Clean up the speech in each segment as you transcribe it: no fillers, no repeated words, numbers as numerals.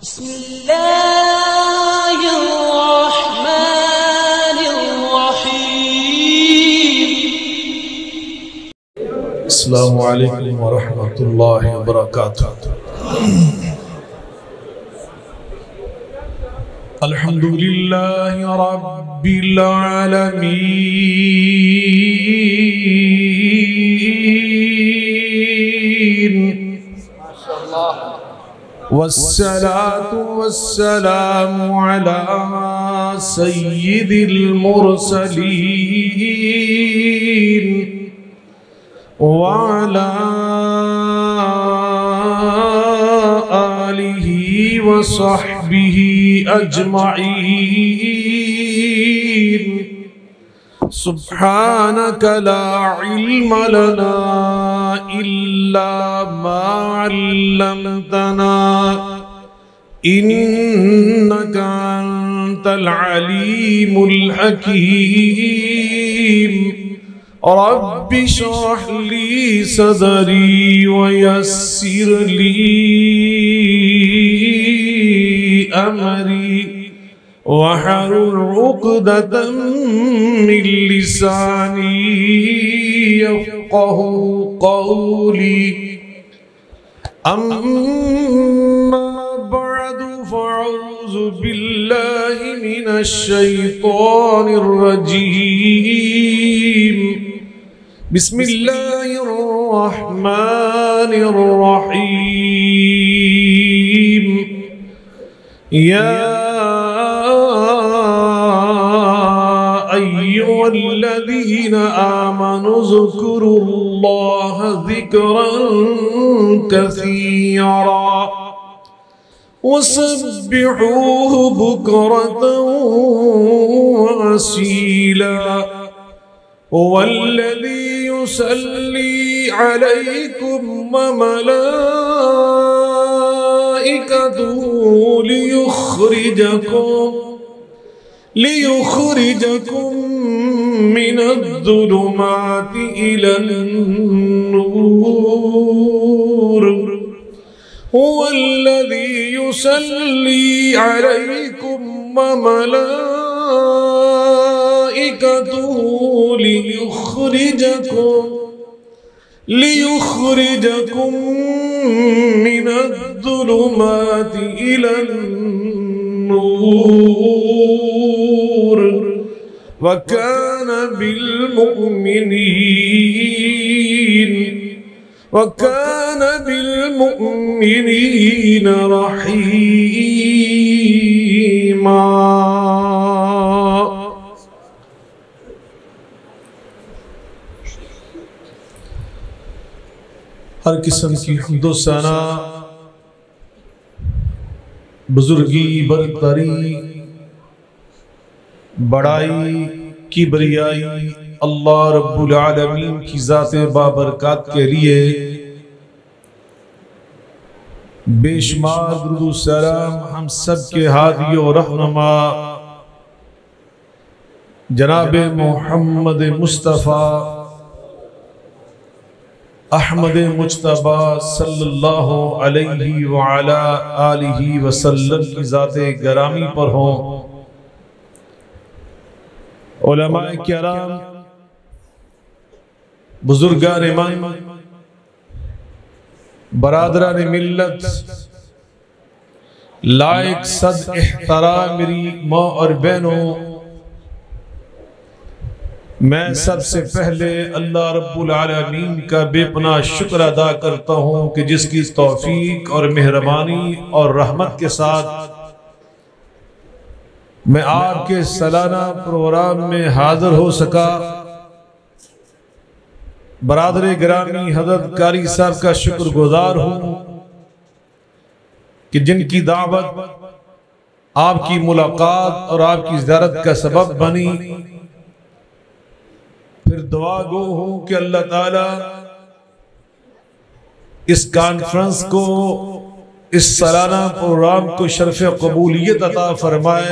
अस्सलामु अलैकुम व रहमतुल्लाहि व बरकातुहू। अल्हम्दुलिल्लाहि रब्बिल आलमीन वस्सलातु वस्सलामु अला सय्यिदिल मुरसलीन वअला आलिहि व सहबिहि अजमईन। सुब्हानक ला इल्म लना इल्ला मा अल्लमतना इन्नका अंतल अलीमुल हकीम। रब्बि इश्रह ली सदरी व यस्सिर ली अमरी वहलुल उक़दतम मिन लिसानी यफ़क़हू क़ौली। अम्मा बअदु फ़अऊज़ु बिल्लाहि मिनश शैतानिर रजीम। बिस्मिल्लाहिर रहमानिर रहीम। या अय्युहल्लज़ीना आमनू ज़कुरुल्लाह ज़िक्रन कसीरा वसब्बिहूहु बुक्रतन व असीला। वल्लज़ी युसल्ली अलैकुम व मलाइकतुहु लियुखरिजकुम मिनज़्ज़ुलुमाति इलन-नूर। हुवल्लज़ी युसल्ली अलैकुम व मलाइकतुहु लियुखरिजकुम मिनज़्ज़ुलुमाति इलन-नूर व कान बिलमुमिनीन रहीमा। हर किस्म की हम्दो सना, बुजुर्गी, बरतरी, बड़ाई, किबरियाई अल्लाह रब्बुल आलमीन की ज़ाते बाबरकात के लिए बेशुमार दुरूद सलाम हम सब के हादी और रहनुमा जनाब मोहम्मद मुस्तफ़ा अहमद मुज्तबा सल्लल्लाहु अलैहि व अला आलिहि वसल्लम की ज़ाते गरामी पर हों। उलमाए किराम, बुजुर्गान मन, बरादरान मिल्लत, लायक सद एहतराम मेरी माँ और बहनों, मैं सबसे पहले अल्लाह रब्बुल आलमीन का बेपनाह शुक्र अदा करता हूँ कि जिसकी तौफीक और मेहरबानी और रहमत के साथ मैं आपके सालाना प्रोग्राम में हाजिर हो सका। बरादरे गिरामी हज़रत कारी साहब का शुक्रगुजार हूँ कि जिनकी दावत आपकी मुलाकात और आपकी ज़ियारत का सबब बनी। फिर दुआ गो हूँ कि अल्लाह ताला इस कॉन्फ्रेंस को, इस सालाना प्रोग्राम को शर्फ कबूलियत अता फरमाए।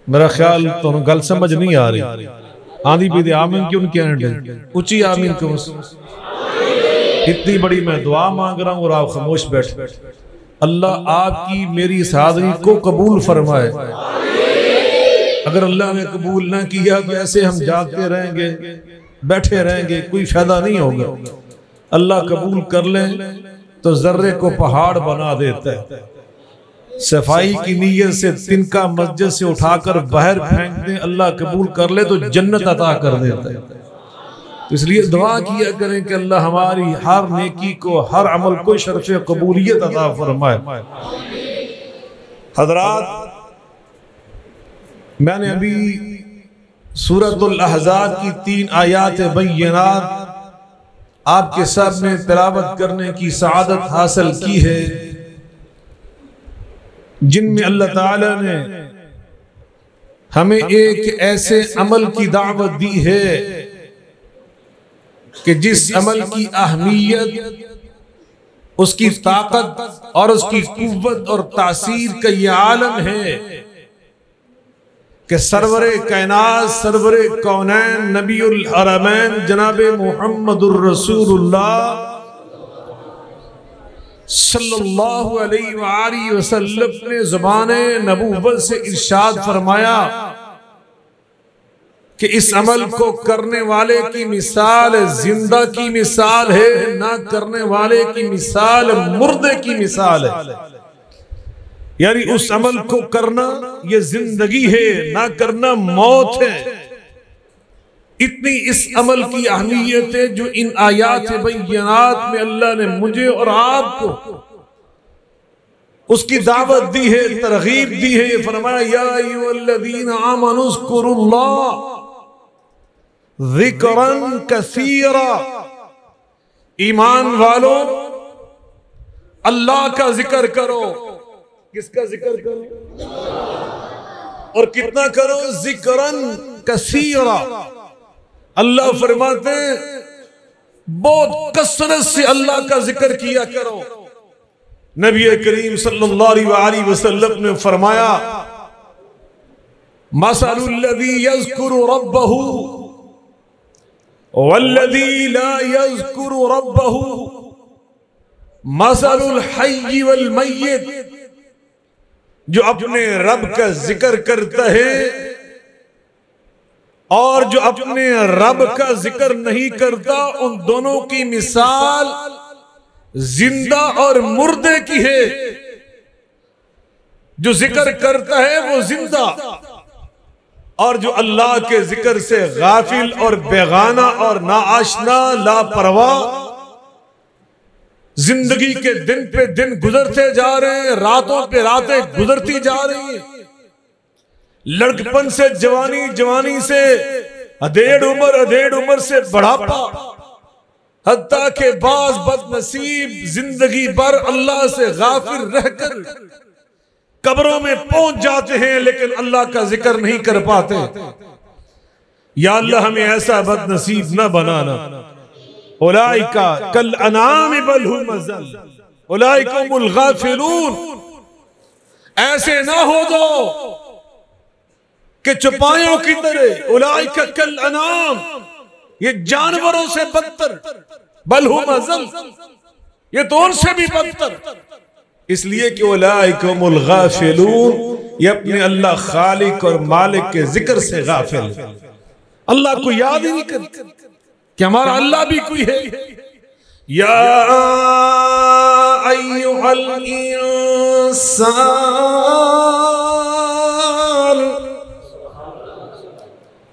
मेरा ख्याल तो गल समझ नहीं आ रही। आंधी भी दे आमीन क्यों कहने ऊंची आमीन क्यों? इतनी बड़ी मैं दुआ मांग रहा हूँ और आप खामोश बैठ। अल्लाह आपकी मेरी इस हाज़िरी को कबूल फरमाए। अगर अल्लाह ने कबूल ना किया तो ऐसे हम जागते रहेंगे, बैठे रहेंगे, कोई फायदा नहीं होगा। अल्लाह कबूल कर ले तो जर्रे को पहाड़ बना देता है। सफाई की नीयत से तिनका मस्जिद से उठाकर बाहर फेंक दे, अल्लाह कबूल कर ले तो जन्नत अता कर देता है। तो इसलिए दुआ किया करें कि अल्लाह हमारी हर नेकी को, हर अमल को शर्फ़े कबूलियत अता फरमाए। हज़रात, मैंने अभी सूरतुल अहज़ाब की 3 आयात बय्यिनात आपके सामने तिलावत करने की सआदत हासिल की है, जिनमें अल्लाह ताला ने हमें एक ऐसे अमल की दावत दी है कि जिस अमल की अहमियत, उसकी ताकत और उसकी कुव्वत और तासीर का ये आलम है कि सरवरे कायनात, सरवरे कौनैन, नबीउल हरमैन जनाबे मुहम्मदुर रसूलुल्लाह सल्लल्लाहु अलैहि वसल्लम ने ज़बाने नबूवत से इरशाद फरमाया कि इस अमल को करने वाले की मिसाल जिंदा की मिसाल है, ना करने वाले की मिसाल मुर्दे की मिसाल है। यानी उस अमल को करना ये जिंदगी है, ना करना मौत है। इतनी इस अमल की अहमियत है जो इन आयात बय्यिनात में अल्लाह ने मुझे और आपको उसकी दावत दी है, तरगीब दी है। फरमाया या अय्युहल्लज़ीना आमनू ज़्कुरुल्लाह ज़िक्रन कसीरा, ईमान वालों अल्लाह का जिक्र करो। किसका जिक्र करो और कितना करो? ज़िक्रन कसीरा। अल्लाह फरमाते हैं बहुत कसरत से अल्लाह का जिक्र किया करो। नबी करीम सल्लल्लाहु अलैहि वसल्लम ने फरमाया मसलुल्लज़ी यज़्कुरु रब्बहु वल्लज़ी ला यज़्कुरु रब्बहु मसलुल हय्यि वल मय्यित। जो अपने रब का जिक्र करता है और जो अपने रब का जिक्र नहीं करता, उन दोनों की मिसाल जिंदा और मुर्दे की है। जो जिक्र करता है वो जिंदा, और जो अल्लाह के जिक्र से गाफिल और बेगाना और नाआशना, लापरवाह, जिंदगी के दिन पे दिन गुजरते जा रहे हैं, रातों पे रातें गुजरती जा रही हैं। लड़कपन से जवानी, जवानी से अधेड़ उम्र से बढ़ापा, हत्ता के बाज बदनसीब जिंदगी भर अल्लाह से गाफिल रहकर कब्रों में पहुंच जाते हैं, लेकिन अल्लाह का जिक्र नहीं कर पाते। या अल्लाह हमें ऐसा बदनसीब न बनाना। उलाइका कल अनाम बल हुम अज़ल उलाइकुमुल गाफिलून। ऐसे ना हो जाओ कि चौपायों की तरह। उलाइका कल अनाम, ये जानवरों से बदतर, बल हुम अज़ल, ये तो उनसे भी बदतर। इसलिए कि उलाइकुमुल गाफिलून, ये अपने अल्लाह खालिक और मालिक के जिक्र से गाफिल, अल्लाह को याद ही नहीं करते कि हमारा अल्लाह भी कोई है। या अय्युहल इंसान,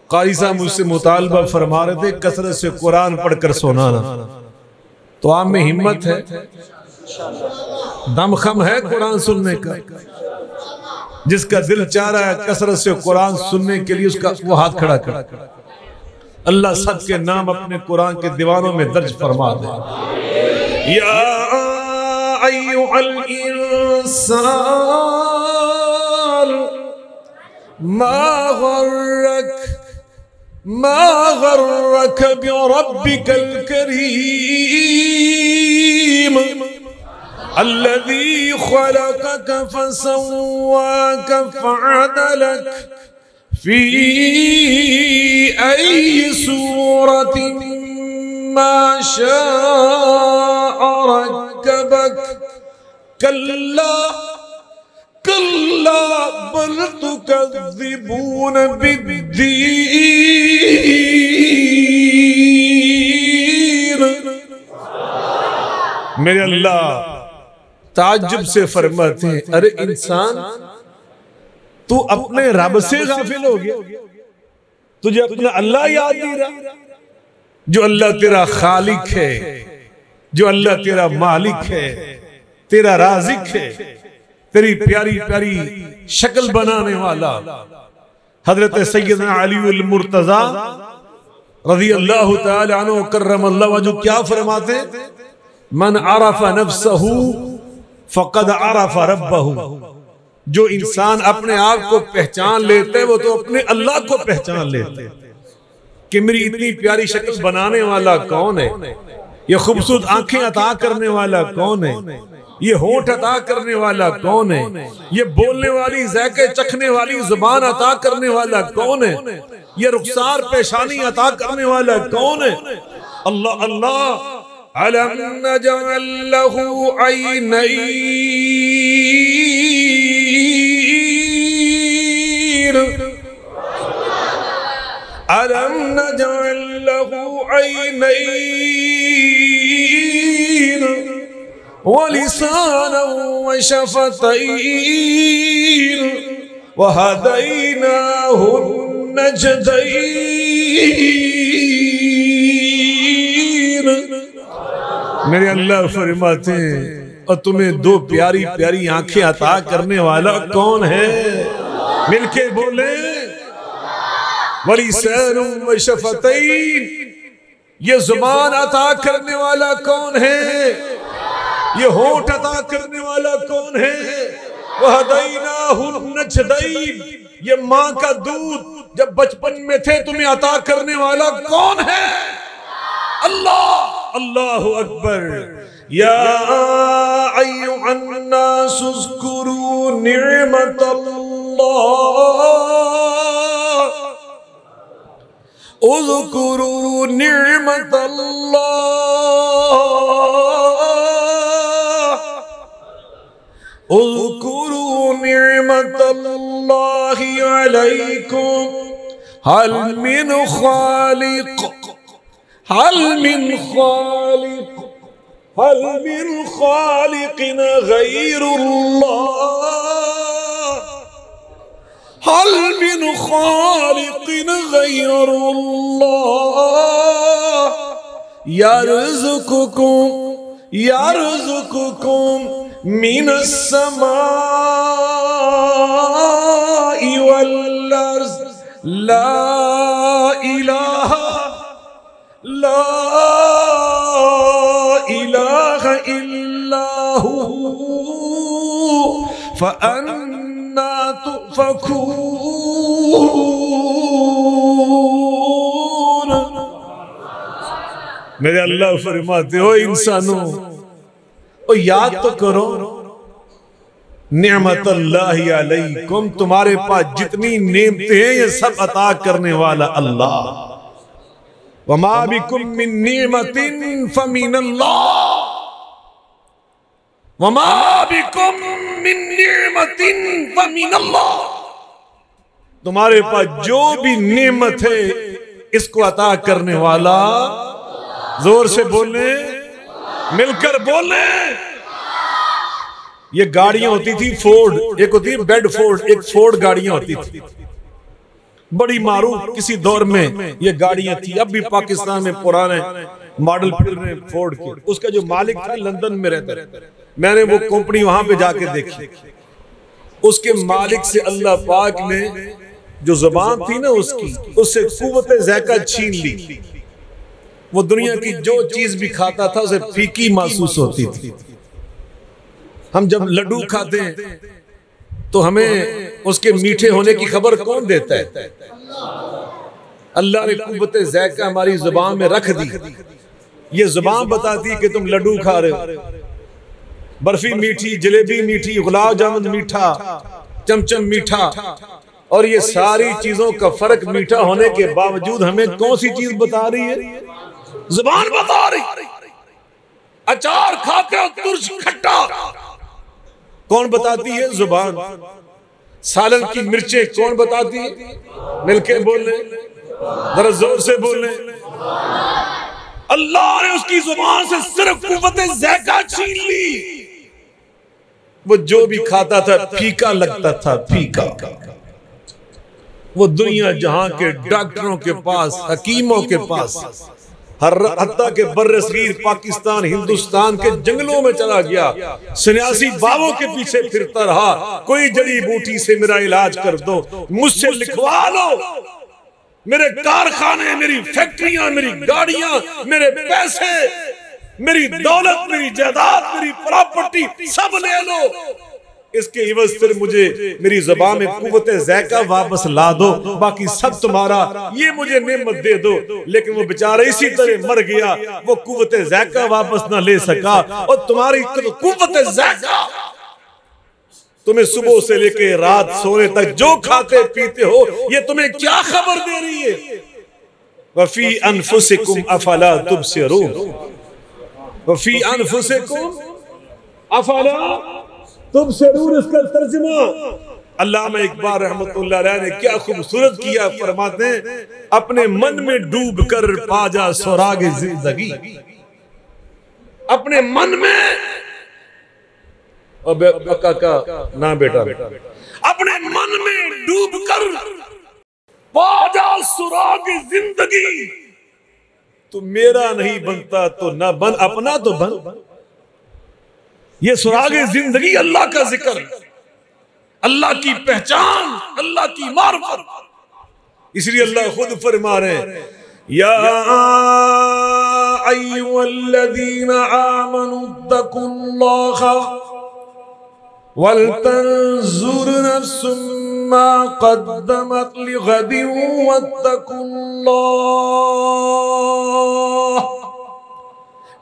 कारी साहब मुझसे मुतालबा फरमा रहे थे कसरत से कुरान पढ़कर सुनाना। तो आप में हिम्मत है, दमखम है कुरान सुनने का? जिसका दिल चाह रहा है कसरत से कुरान सुनने के लिए, उसका वो हाथ खड़ा कर। अल्लाह सबके नाम अपने कुरान के दीवानों में दर्ज फरमा दे। या अय्युहल इंसान मा गर्रक बिरब्बिकल करीम अल्लज़ी खलक़क फसव्वाक फअदलक फी अय्यि सूरतिन मा शाअ रक्कबक कल्ला कल्ला बल तुकज़्ज़िबून बिद्दीन। मेरे अल्लाह ताज्जुब से फरमाते हैं, अरे इंसान तू अपने रब से गाफिल हो गया, तुझे अपना अल्लाह याद नहीं रहा, जो अल्लाह तेरा खालिक है, जो अल्लाह तेरा मालिक है, तेरा राज़िक है, तेरी प्यारी प्यारी शक्ल बनाने वाला। हजरत सैयदना अली अल मुर्तजा रज़ी अल्लाह तआला अन्हु कर्रमल्लाहु वजहू क्या फरमाते, मन अरफ़ा नफ्सहू फ़क़द अरफ़ा रब्बहू। जो इंसान अपने आप को पहचान लेते हैं वो तो अपने अल्लाह को पहचान लेते हैं कि मेरी इतनी प्यारी शक्ल बनाने वाला कौन है, ये खूबसूरत आंखें अता करने वाला कौन है, ये होंठ अता करने वाला कौन है, ये बोलने वाली ज़ायके चखने वाली जुबान अता करने वाला कौन है, ये रुखसार पेशानी अता करने वाला कौन है। अल्लाह अल्लाह। अलम नजअल लहू ऐनैन, अलम नजअल लहू ऐनैन व लिसानन व शफ़तैन व हदैनाहु नजदैन। मेरे अल्लाह फरमाते हैं, और तुम्हें दो प्यारी प्यारी आंखें अता करने वाला कौन है? मिलके बोले, वलिसानुम व शफ़तैन, ये जुबान अता करने वाला कौन है, ये होंठ अता करने वाला कौन है, वहदैनाहु नजदैन, ये माँ का दूध जब बचपन में थे तुम्हें अता करने वाला कौन है? अल्लाह। अल्लाहु अकबर। या अय्युहन नास उज़्कुरू निअमतल्लाह, उज़्कुरू निअमतल्लाह, उज़्कुरू निअमतल्लाहि अलैकुम हल मिन खालिक, हल मिन खालिक, हल मिन खालिकिन गैरुल्लाह, हल मिन खालिकिन गैरुल्लाह यर्ज़ुकुकुम यर्ज़ुकुकुम मिनस समाई वल अर्ज़ ला इलाहा इल्लहु फ़अन्ना तुफ़कून। मेरे अल्लाह फरमाते हो, इंसानों ओ याद तो करो निअमतल्लाहि अलैकुम, तुम्हारे पास जितनी नेमतें हैं ये सब अता करने वाला अल्लाह। वमा बिकुम मिन निअमतिन फमिनल्लाह, वमा बिकुम मिन निअमतिन फमिनल्लाह। तुम्हारे पास जो भी नेमत है इसको अता करने वाला। जोर से बोले, मिलकर बोले। ये गाड़ियां होती थी फोर्ड, एक होती है बेड फोर्ड, एक फोर्ड गाड़ियां होती थी, बड़ी मारूफ किसी दौर में ये गाड़ियां थी। अब भी पाकिस्तान में पुराने मॉडल फिर रहे फोर्ड के। उसका जो मालिक था लंदन में रहता, मैंने वो कंपनी वहां पे जाके देखी। उसके मालिक से अल्लाह पाक ने जो जुबान थी ना उसकी, उससे कुव्वत ज़ायका छीन ली। वो दुनिया की जो चीज भी खाता था उसे फीकी महसूस होती थी। हम जब लड्डू खाते हैं तो हमें उसके मीठे होने की खबर कौन देता है? अल्लाह ने कुव्वत ज़ायका हमारी जुबान में रख दी। ये जुबान बताती है कि तुम लड्डू खा रहे हो। बर्फी मीठी, जलेबी मीठी, गुलाब जामुन मीठा, चमचम मीठा, और ये सारी चीजों का फर्क मीठा होने के बावजूद हमें कौन सी चीज बता रही है? जुबान बता रही। अचार खाते हो तुर्श खट्टा, कौन बताती है? जुबान। सालन की मिर्चें कौन बताती है? मिलके बोले, जरा जोर से बोले। अल्लाह ने उसकी जुबान से सिर्फ कुव्वत ज़ायका छीन ली। वो जो भी खाता था फीका लगता था, फीका। वो दुनिया जहां के डॉक्टरों के पास, हकीमों के पास, हत्ता के बर्रसगीर पाकिस्तान, हिंदुस्तान के जंगलों में चला गया, सन्यासी बाबों के पीछे फिरता रहा, कोई जड़ी बूटी से मेरा इलाज कर दो, मुझसे लिखवा लो, मेरे कारखाने, मेरी फैक्ट्रियां, मेरी गाड़ियां, मेरे पैसे, मेरी दौलत, मेरी जायदाद, मेरी प्रॉपर्टी सब ले लो, इसके इवज फिर मुझे मेरी ज़बान में कुव्वत ज़ायका वापस ला दो, बाकी सब तुम्हारा, ये मुझे नेमत दे दो। लेकिन वो बेचारा इसी तरह मर गया, वो कुव्वत ज़ायका वापस ना ले सका। और तुम्हारी कुव्वत ज़ायका तुम्हें सुबह से लेके रात सोने तक जो खाते पीते हो, ये तुम्हें क्या खबर दे रही है? वफी अनफुसिकुम अफला तुबसिरून, वफी अनफुसिकुम अफला तुबसिरून, इसका तर्जुमा अल्लामा इकबाल रहमतुल्लाह अलैह ने क्या खूबसूरत किया। फरमाते हैं, अपने मन में डूब कर पा जा सुराग जिंदगी, अपने मन में, काका ना बेटा, अपने मन में डूब कर पा जा सुराग जिंदगी। तू मेरा नहीं बनता तो ना बन, अपना तो बन। ये सुराग जिंदगी अल्लाह का जिक्र, अल्लाह की पहचान, अल्लाह की मार्फत। इसलिए अल्लाह खुद फरमा रहे हैं, या अय्युहल्लज़ीना आमनू तकुल्लाहा वलतंजुर नफ्सुम मा क़द्दमत लिग़दिन वत्तकुल्लाह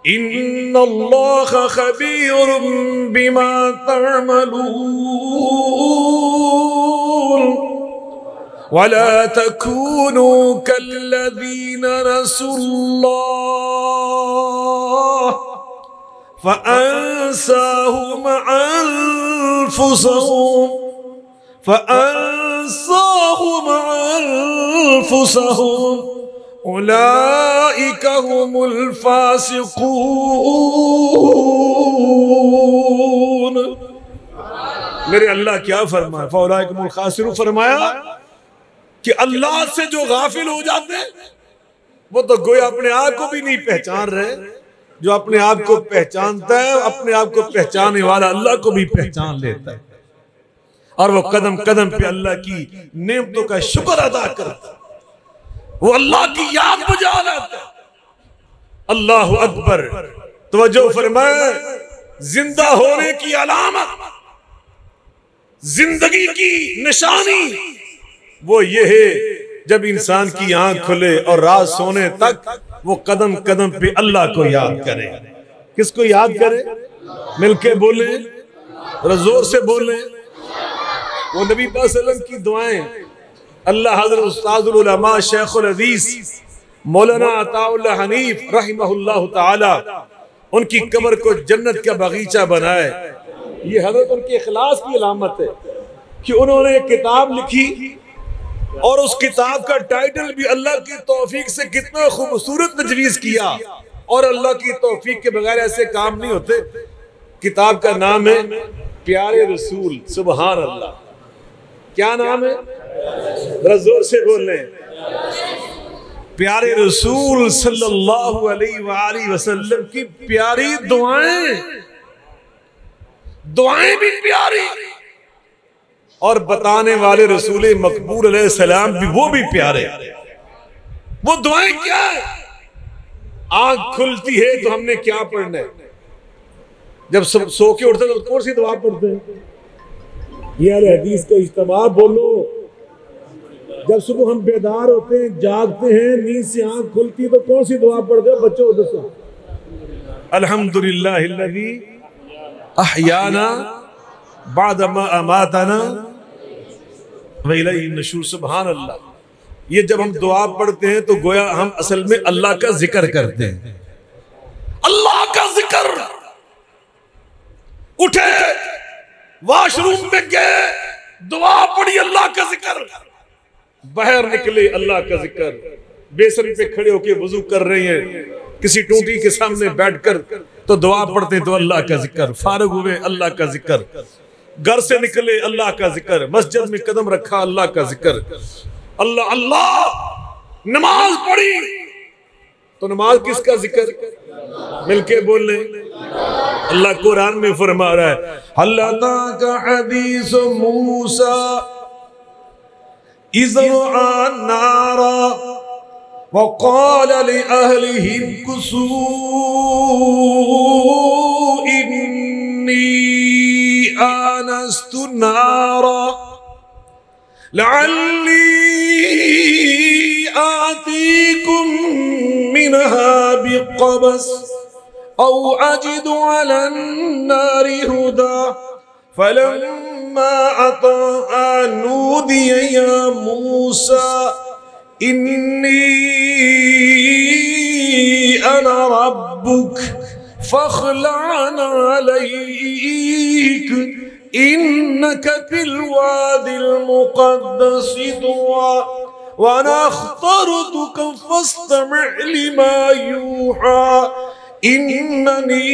इन्नल्लाह खबीरुम बिमा तअमलून वला तकूनू कल्लज़ीना नसुल्लाह फ़अंसाहुम अनफुसहुम उलाइका हुमुल फासिकून। मेरे अल्लाह क्या फरमाया? फौलाइका हुमुल खासिरून, फरमाया कि अल्लाह से जो गाफिल हो जाते हैं वो तो गोया अपने आप को भी नहीं पहचान रहे। जो अपने आप को पहचानता है, अपने आप को पहचानने वाला अल्लाह को भी पहचान लेता है, और वो कदम कदम पे अल्लाह की नेमतों का शुक्र अदा करता है, वो अल्लाह की याद बुझा लाता है। अल्लाह अकबर। तवज्जो फरमाए, जिंदा होने की अलामत, जिंदगी की निशानी वो ये है जब इंसान की आंख खुले और रात सोने तक वो कदम कदम पे अल्लाह को याद करे। किसको याद करे? मिलके बोले, जोर से बोले। वो नबी पाक सल्लल्लाहु अलैहि वसल्लम की दुआएं, अल्लाह हज़रत उस्तादुल उलमा शेखुल हदीस मौलाना अताउल्लाह हनीफ रहमहुल्लाह ताला उनकी कब्र को जन्नत का बगीचा बनाए। ये हज़रत उनके इखलास की अलामत है कि उन्होंने एक किताब लिखी और उस किताब का टाइटल भी अल्लाह की तौफीक से कितना खूबसूरत तजवीज़ किया, और अल्लाह की तौफीक के बगैर ऐसे काम नहीं होते। किताब का नाम है प्यारे रसूल। सुबहान अल्लाह। क्या नाम है? जोर से बोलें। प्यारे रसूल सल्लल्लाहु अलैहि वसल्लम की प्यारी दुआएं, दुआएं भी प्यारी, और बताने वाले रसूल मकबूल अलैहिस्सलाम भी, वो भी प्यारे। वो दुआएं क्या है? आंख खुलती है तो हमने क्या पढ़ना है? जब सब सो के उठते तो कौन सी दुआ पढ़ते हैं? ये अहले हदीस का इज्तिमा बोलो। जब सुबह हम बेदार होते हैं, जागते हैं, नींद से आंख खुलती है तो कौन सी दुआ पढ़ते हो बच्चों? दसो। अल्हम्दुलिल्लाहिल्लज़ी अहयाना बादमा अमातना व इलैहि नशूर। सुभान अल्लाह। ये जब हम दुआ पढ़ते हैं तो गोया हम असल में अल्लाह का जिक्र करते हैं। अल्लाह का जिक्र। उठे वॉशरूम में गए, दुआ पड़ी, अल्लाह का जिक्र, बाहर निकले, अल्लाह का जिक्र, बेसन पे खड़े होके वुजू कर रहे हैं, किसी टूटी के सामने बैठकर तो दुआ पढ़ते तो अल्लाह का जिक्र, फारूक हुए अल्लाह का जिक्र, घर से निकले अल्लाह का जिक्र, मस्जिद में कदम रखा अल्लाह का जिक्र, अल्लाह अल्लाह। नमाज पढ़ी तो नमाज किसका जिक्र? मिलके बोल ले। अल्लाह कुरान में फरमा रहा है, अल्लाह का हदीस मूसा इज़ा नारा वक़ाल लिअहलिहिम कुसू इन्नी आनस्तु नारा लअल्ली आतीकुम मिनहा बिक़बस औ अजिदु अलन नारि हुदा फलम्मा अता नूदिया या मूसा इन्नी अना रब्बुक फख्लअन अलैक इन्नका फिल वादिल मुक़द्दस तुवा व अना अख्तरतुका फस्तमि' लिमा यूहा इन्ननी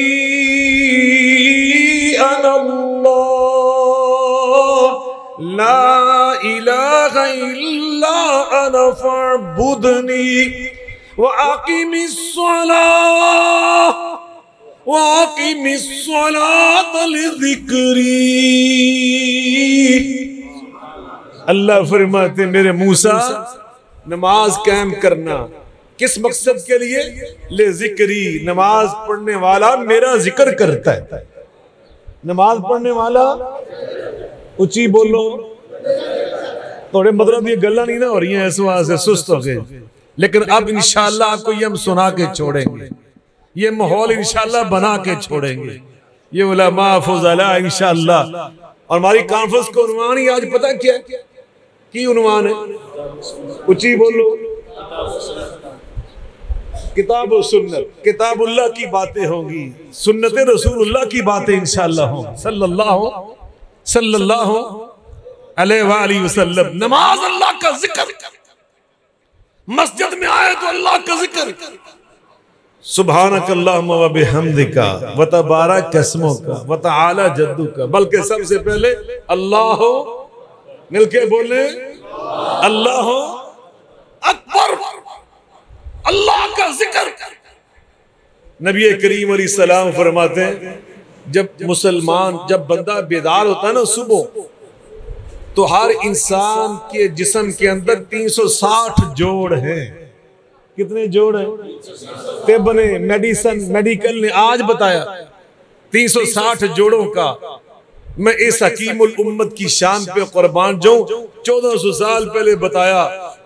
अना अल्लाह ला इलाहा इल्ला अना फअब्दुनी व अक़िमिस्सलात लिज़िक्री। अल्लाह फरमाते मेरे मूसा नमाज कायम करना, किस मकसद के लिए? ले जिक्री, नमाज पढ़ने वाला मेरा जिक्र करता है। नमाज पढ़ने वाला ऊंची बोलो, थोड़े मतलब ये गल्ला नहीं ना हो रही हैं इस वजह से सुस्त हो गए, लेकिन अब इंशाअल्लाह आपको ये हम सुना के छोड़ेंगे, ये माहौल इंशाअल्लाह बना के छोड़ेंगे, ये उलमा फुज़ला इंशाअल्लाह। और हमारी कॉन्फ्रेंस का उन्वान ही आज पता क्या की उन्वान है? ऊंची बोलो, किताब और सुन्नत, किताबुल्लाह की बातें होंगी, सुन्नत रसूलुल्लाह की बातें इंशाअल्लाह होंगी सल्लल्लाहु अलैहि वसल्लम। नमाज अल्लाह का जिक्र, मस्जिद में आए तो अल्लाह का जिक्र, सुब्हानकल्लाहुम्मा व बिहम्दिका व तबारक अस्मुका व तआला जद्दुका, बल्कि सबसे पहले अल्लाह, मिलके बोले अल्लाह अकबर, अल्लाह का जिक्र। नबी करीम अलैहिस्सलाम फरमाते हैं जब बंदा बेदार होता है ना सुबह, तो हर इंसान के जिस्म के अंदर 360 जोड़ हैं। कितने जोड़ हैं? तिब ने, मेडिकल ने आज बताया 360 जोड़ों का। मैं इस हकीमुल उम्मत की शान पे कुर्बान जाऊं, 1400 साल पहले बताया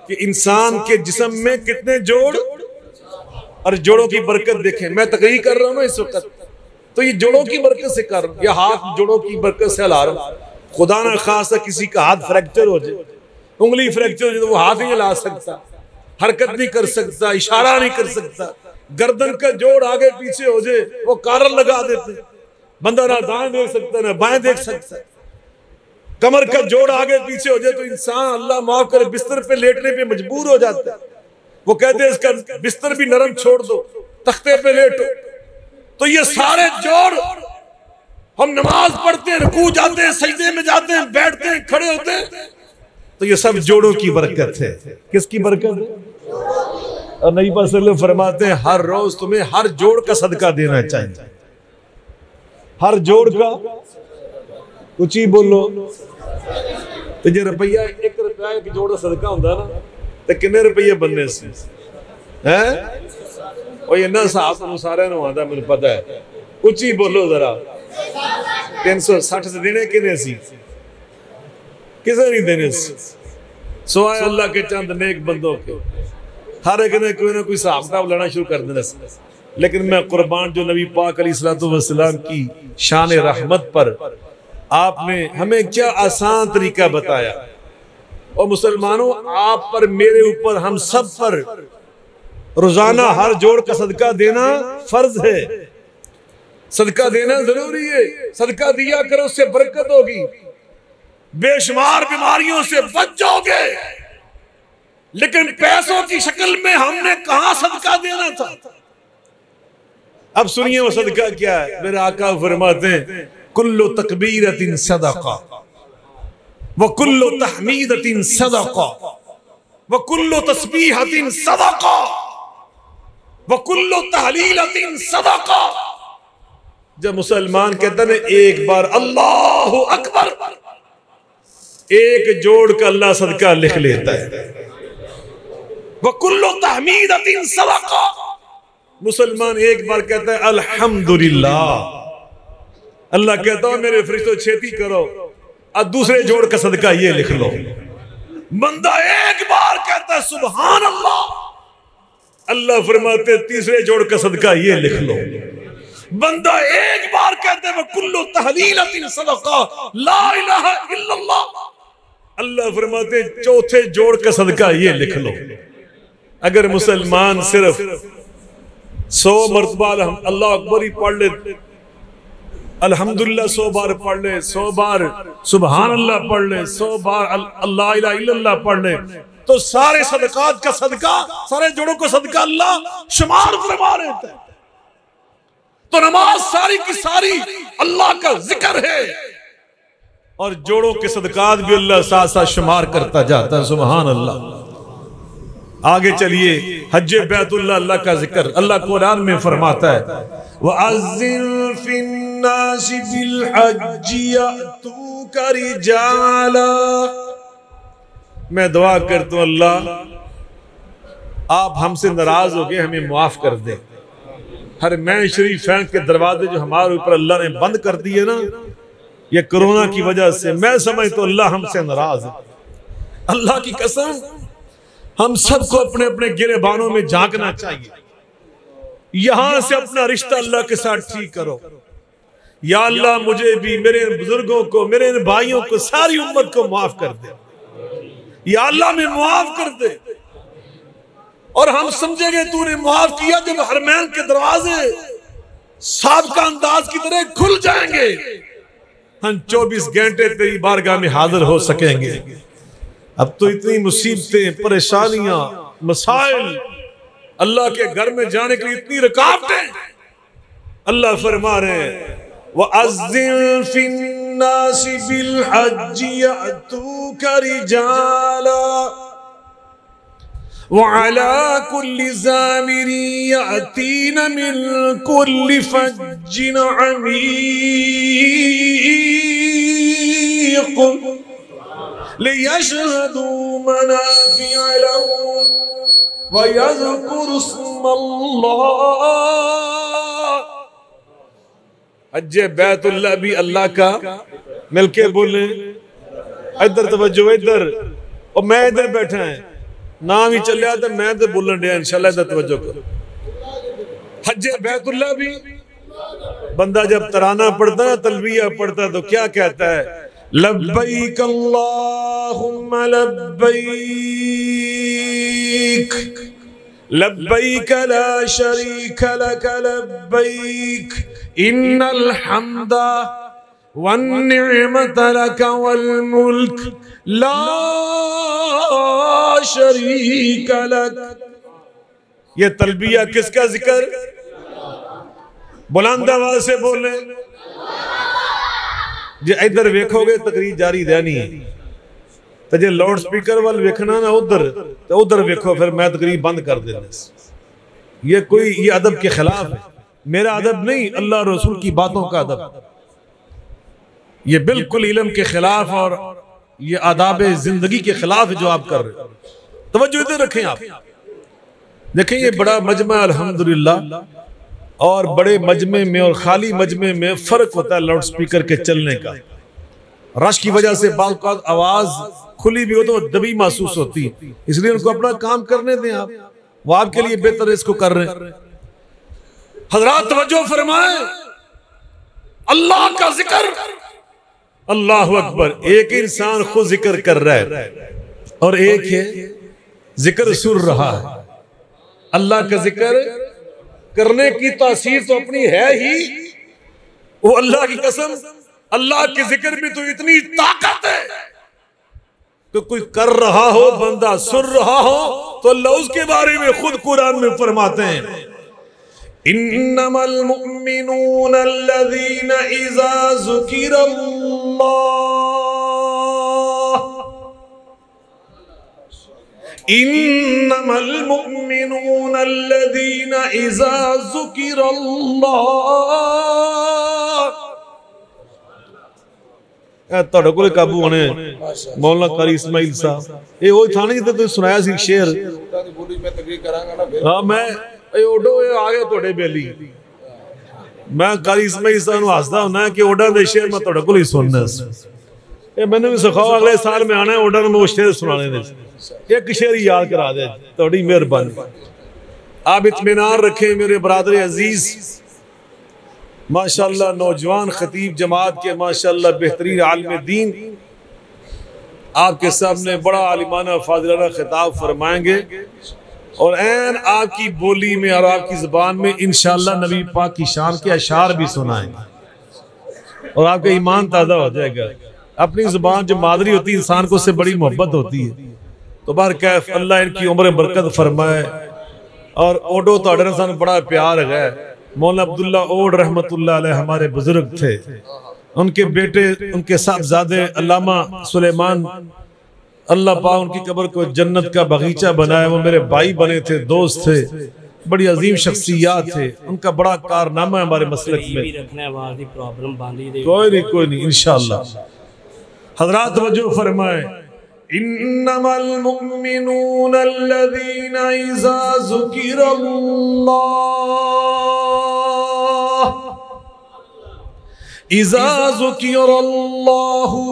कि इंसान के जिस्म में कितने जोड़, और जोड़ों की बरकत देखें। मैं तकरीर कर रहा हूं ना इस वक्त, तो ये जोड़ों की बरकत से कर रहा हूं, या हाथ जोड़ों की बरकत से हिला रहा हूं। खुदा ना खासा किसी का हाथ फ्रैक्चर हो जाए, उंगली फ्रैक्चर हो जाए, तो वो हाथ नहीं हिला सकता, हरकत नहीं कर सकता, इशारा नहीं कर सकता। गर्दन का जोड़ आगे पीछे हो जाए, वो कारण लगा देते, बंदा ना दाएं देख सकता ना बाएं देख सकता। कमर का जोड़ आगे पीछे हो जाए तो इंसान, अल्लाह माफ करे, बिस्तर पे लेटने पे मजबूर हो जाता है। वो कहते हैं इसका बिस्तर भी नरम छोड़ दो, तख्ते पे लेटो। तो ये सारे जोड़, हम नमाज पढ़ते हैं, रुकू जाते हैं, सजदे में जाते हैं, बैठते हैं, खड़े होते हैं, तो ये सब जोड़ों की बरकत है। किसकी बरकत है? और नबी पाक सल्लल्लाहु अलैहि वसल्लम फरमाते हैं हर रोज तुम्हें हर जोड़ का सदका देना चाहिए, हर जोड़ का। ऊंची बोलो। तो जो रुपया 1 रुपया एक जोड़ का सदका होता ना, तो कितने रुपये बनने से हैं? और इन्ना हिसाब सारे आता, मुझे पता है। ऊंची बोलो जरा। 360 से देने किने सी, किसे नहीं देने सिवाय अल्लाह के चंद नेक बंदों के। हर एक ने कोई ना कोई हिसाब किताब लेना शुरू कर देना। लेकिन मैं कुर्बान जो नबी पाक अलैहिस्सलातु वस्सलाम की शान रहमत पर आपने हमें क्या आसान तरीका बताया। और मुसलमानों, आप पर, मेरे ऊपर, हम सब पर रोजाना हर जोड़ का सदका देना फर्ज है। सदका देना जरूरी है, सदका दिया करो, उससे बरकत होगी, बेशुमार बीमारियों से बच जाओगे। लेकिन पैसों की शक्ल में हमने कहां सदका देना था। अब सुनिए वो सदका क्या है। मेरे आका फरमाते हैं कुल्लु तकबीरतिन सदका व कुल्लु तहमीदतिन सदका व कुल्लु तस्बीहतिन सदका व कुल्लु तहलीलतिन सदका। जब मुसलमान कहते हैं एक बार अल्लाहु अकबर, एक जोड़ का अल्लाह सदका लिख लेता है। व कुल्लु तहमीदतिन सदका, मुसलमान एक बार कहता है अल्हम्दुलिल्लाह, अल्लाह कहता है मेरे फरिश्तों छेती करो, और दूसरे जोड़ का सदका ये लिख लो। बंदा एक बार कहता है सुभान अल्लाह, अल्लाह फरमाते तीसरे जोड़ का सदका ये लिख लो। बंदा एक बार कहते हैं कुल्लु तहलीलतिन सदका ला इलाहा इल्लल्लाह, अल्लाह फरमाते चौथे जोड़ का सदका ये लिख लो। अगर मुसलमान सिर्फ 100 मरतबा अल्लाह अकबर ही पढ़ ले, अल्हम्दुलिल्लाह 100 बार पढ़ ले, 100 बार सुभान अल्लाह पढ़ ले, 100 बार अल्लाह इलाहा इल्लल्लाह पढ़ ले, तो सारे सदकात का सदका, सारे जोड़ों का सदका अल्लाह शुमार फरमा लेता है। तो नमाज सारी की सारी अल्लाह का जिक्र है, और जोड़ों के सदकात भी अल्लाह साथ साथ शुमार करता जाता है। सुभान अल्लाह। आगे चलिए, हज्जे बैतुल्लाह अल्लाह का जिक्र। अल्लाह कुरान में फरमाता है वअज़्ज़िन फिन्नासि बिल हज्जि यअतूका रिजाला। मैं दुआ करता हूं अल्लाह आप हमसे नाराज हो गए, हमें माफ कर दे। हरमैन शरीफैन के दरवाजे जो हमारे ऊपर अल्लाह ने बंद कर दिए ना, ये कोरोना की वजह से, मैं समझ तो अल्लाह हमसे नाराज है। अल्लाह की कसम, हम सबको अपने अपने गिरेबानों में झांकना चाहिए। यहां से अपना रिश्ता अल्लाह के साथ ठीक करो। या अल्लाह मुझे भी, मेरे बुजुर्गों को, मेरे भाइयों को, सारी उम्मत को माफ कर दे। या अल्लाह में माफ कर दे। और हम समझेंगे तूने माफ किया जब हरमैन के दरवाजे साबका अंदाज की तरह खुल जाएंगे, हम 24 घंटे तेरी बारगाह में हाजिर हो सकेंगे। अब तो इतनी मुसीबतें, परेशानियां, मसाइल, अल्लाह के घर में जाने के लिए इतनी रुकावटें। अल्लाह फरमा रहे हैं वअज़्ज़िन फिन्नासि बिल हज्जि यअतूका रिजाला वअला कुल्ली ज़ामिरिन यअतीना मिन कुल्ली फज्जिन अमीक़ लियशहदू मनाफ़िअ लहुम वयज़कुरु इस्मल्लाह। हज्जे बैतुल्लाह भी अल्लाह का मिलके बोले। इधर तवज्जो, इधर, और मैं इधर बैठा है, नाम ही चलिया तो मैं तो बोलन दिया। इंशाल्लाह इधर तवज्जो करो। हज्जे बैतुल्लाह भी बंदा जब तराना पढ़ता है, तलबिया पढ़ता है, तो क्या कहता है? लब्बैक अल्लाहुम्मा लब्बैक लब्बैक ला शरीक लक लब्बैक इन्नल हम्दा वन निअमत लक वल मुल्क ला शरीक लक। ये तलबिया किसका जिक्र? बुलंद आवाज से बोले। जे इधर वेखोगे तकरीर जारी रहनी है, तो जे लाउड स्पीकर वाल वेखना ना उधर, तो उधर वेखो, फिर मैं तकरीर बंद कर देना। ये कोई, ये अदब के खिलाफ है। मेरा अदब नहीं, अल्लाह रसूल की बातों का अदब। ये बिल्कुल इल्म के खिलाफ और ये आदाब जिंदगी के खिलाफ है जो आप कर रहे हो। तवज्जो इधर रखें। आप देखें, ये बड़ा मजमा अल्हम्दुलिल्लाह, और बड़े मजमे में और खाली मजमे में फर्क होता है लाउड स्पीकर के चलने का। रश की वजह से बाल का आवाज खुली भी हो तो दबी महसूस होती है, इसलिए उनको अपना काम करने दें। आप, वो आपके लिए बेहतर इसको कर रहे हैं। हजरात तवज्जो फरमाएं, अल्लाह का जिक्र, अल्लाह अकबर। एक इंसान खुद जिक्र कर रहा है और एक है जिक्र सुन रहा है। अल्लाह का जिक्र करने की तासीर तो अपनी है ही, वो अल्लाह की कसम, अल्लाह के जिक्र में तो इतनी ताकत है कि कोई कर रहा हो, बंदा सुन रहा हो, तो अल्लाह उसके बारे में खुद कुरान में फरमाते हैं, इन्नमल मुमिनून अल्लज़ीना इज़ा ज़ुकिरल्लाह, इन्नमल मुमिनून अल्लज़ीना इज़ा ज़ुकिरल्लाह। ਤੁਹਾਡੇ ਕੋਲੇ ਕਾਬੂ ਹੋਣੇ ਮੌਲਾਨਾ कारी इस्माइल साहब, ਇਹ ਉਹ ਥਾਣੇ ਜਿੱਥੇ ਤੁਸੀਂ ਸੁਣਾਇਆ ਸੀ ਸ਼ੇਰ। ਹਾਂ ਮੈਂ ਇਹ ਓਡੋ ਇਹ ਆ ਗਿਆ ਤੁਹਾਡੇ ਬੇਲੀ, ਮੈਂ कारी इस्माइल साहब ਨੂੰ ਹੱਸਦਾ ਹੁੰਦਾ ਕਿ ਓਡਾ ਦੇ ਸ਼ੇਰ ਮੈਂ ਤੁਹਾਡੇ ਕੋਲ ਹੀ ਸੁਣਨਾ ਸੀ। ਇਹ ਮੈਨੂੰ ਵੀ ਸਿਖਾਓ, ਅਗਲੇ ਸਾਲ ਮੈਂ ਆਣਾ ਓਡਾ ਨੂੰ ਉਹ ਸ਼ੇਰ ਸੁਣਾਣੇ ਨੇ। एक शेर याद करा दे, थोड़ी मेहरबानी। आप इत्मीनान रखें मेरे बरादर अजीज, माशाल्लाह नौजवान खतीब जमात के माशाल्लाह बेहतरीन आलिम दीन आपके सामने बड़ा आलिमाना फाजिलाना खिताब फरमाएंगे और ऐन आपकी बोली में और आपकी ज़बान में इंशाअल्लाह नबी पाक की शान के अशार भी सुनाएंगे और आपका ईमान ताज़ा हो जाएगा। अपनी ज़बान जो मादरी होती है इंसान को उससे बड़ी मोहब्बत होती है। तो बार कैफ अल्लाह इनकी उम्र बरकत फरमाए। और ओडो तो सान बड़ा प्यार है। मौलाना अब्दुल्ला ओड रहमतुल्लाह अलैह हमारे बुजुर्ग थे, उनके बेटे उनके साहबजादे अल्लामा सुलेमान, अल्लाह पाक उनकी कब्र को जन्नत का बगीचा बनाया। वो मेरे भाई बने थे, दोस्त थे, बड़ी अजीम शख्सियात थे। उनका बड़ा कारनामा है हमारे मसलक में। कोई नहीं इंशाअल्लाह। हज़रात तवज्जो फरमाए, इन्नमल मुमिनून अल्लज़ीना इज़ा ज़ुकिरल्लाहु